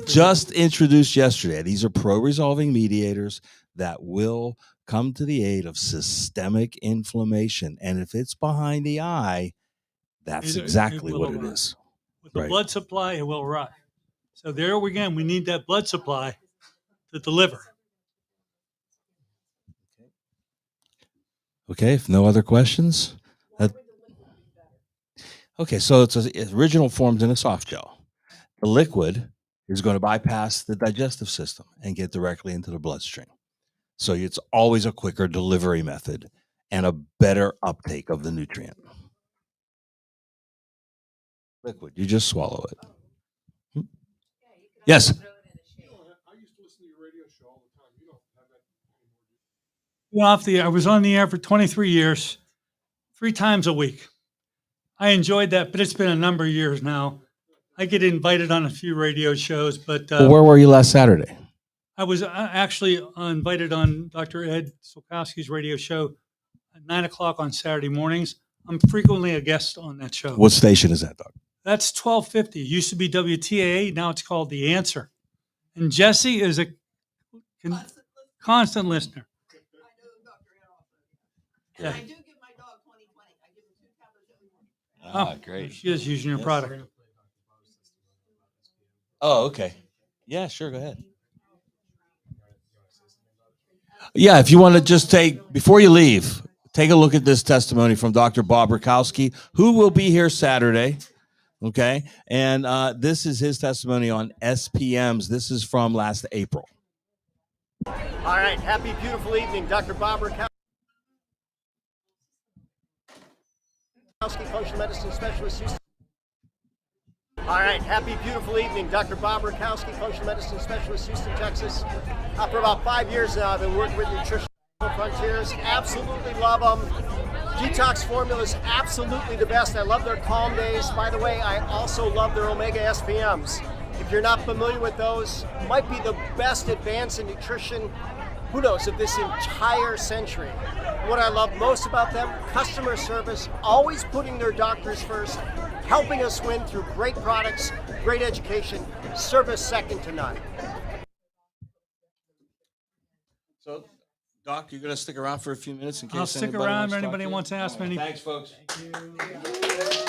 Just introduced yesterday. These are pro-resolving mediators that will come to the aid of systemic inflammation. And if it's behind the eye, that's exactly what it is. With the blood supply, it will arrive. So there again, we need that blood supply to deliver. Okay, if no other questions. Okay, so it's original formed in a soft gel. The liquid is going to bypass the digestive system and get directly into the bloodstream. So it's always a quicker delivery method and a better uptake of the nutrient. Liquid, you just swallow it. Yes. I was on the air for 23 years, 3 times a week. I enjoyed that, but it's been a number of years now. I get invited on a few radio shows, but Well, where were you last Saturday? I was actually invited on Dr. Ed Solkowski's radio show at 9 o'clock on Saturday mornings. I'm frequently a guest on that show. What station is that, Doc? That's 1250. It used to be WTAA. Now it's called The Answer. And Jesse is a constant listener. Yeah. I do give my dog 20/20. I give him 2 tablets every morning. Great. She is using your product. Oh, okay. Yeah, sure. Go ahead. Yeah, if you want to just before you leave, take a look at this testimony from Dr. Bob Rakowski, who will be here Saturday. Okay. And this is his testimony on SPMs. This is from last April. All right. Happy, beautiful evening. Dr. Bob Rakowski, functional medicine specialist, Houston. All right. Happy, beautiful evening. Dr. Bob Rakowski, functional medicine specialist, Houston, Texas. For about 5 years now, I've been working with Nutritional Frontiers. Absolutely love them. Detox formula is absolutely the best. I love their calm days. By the way, I also love their Omega SPMs. If you're not familiar with those, might be the best advance in nutrition, who knows, of this entire century. What I love most about them, customer service, always putting their doctors first, helping us win through great products, great education, service second to none. So, Doc, you're going to stick around for a few minutes in case I'll stick anybody around wants if to talk anybody to you? wants to ask me any. Thanks, folks. Thank you.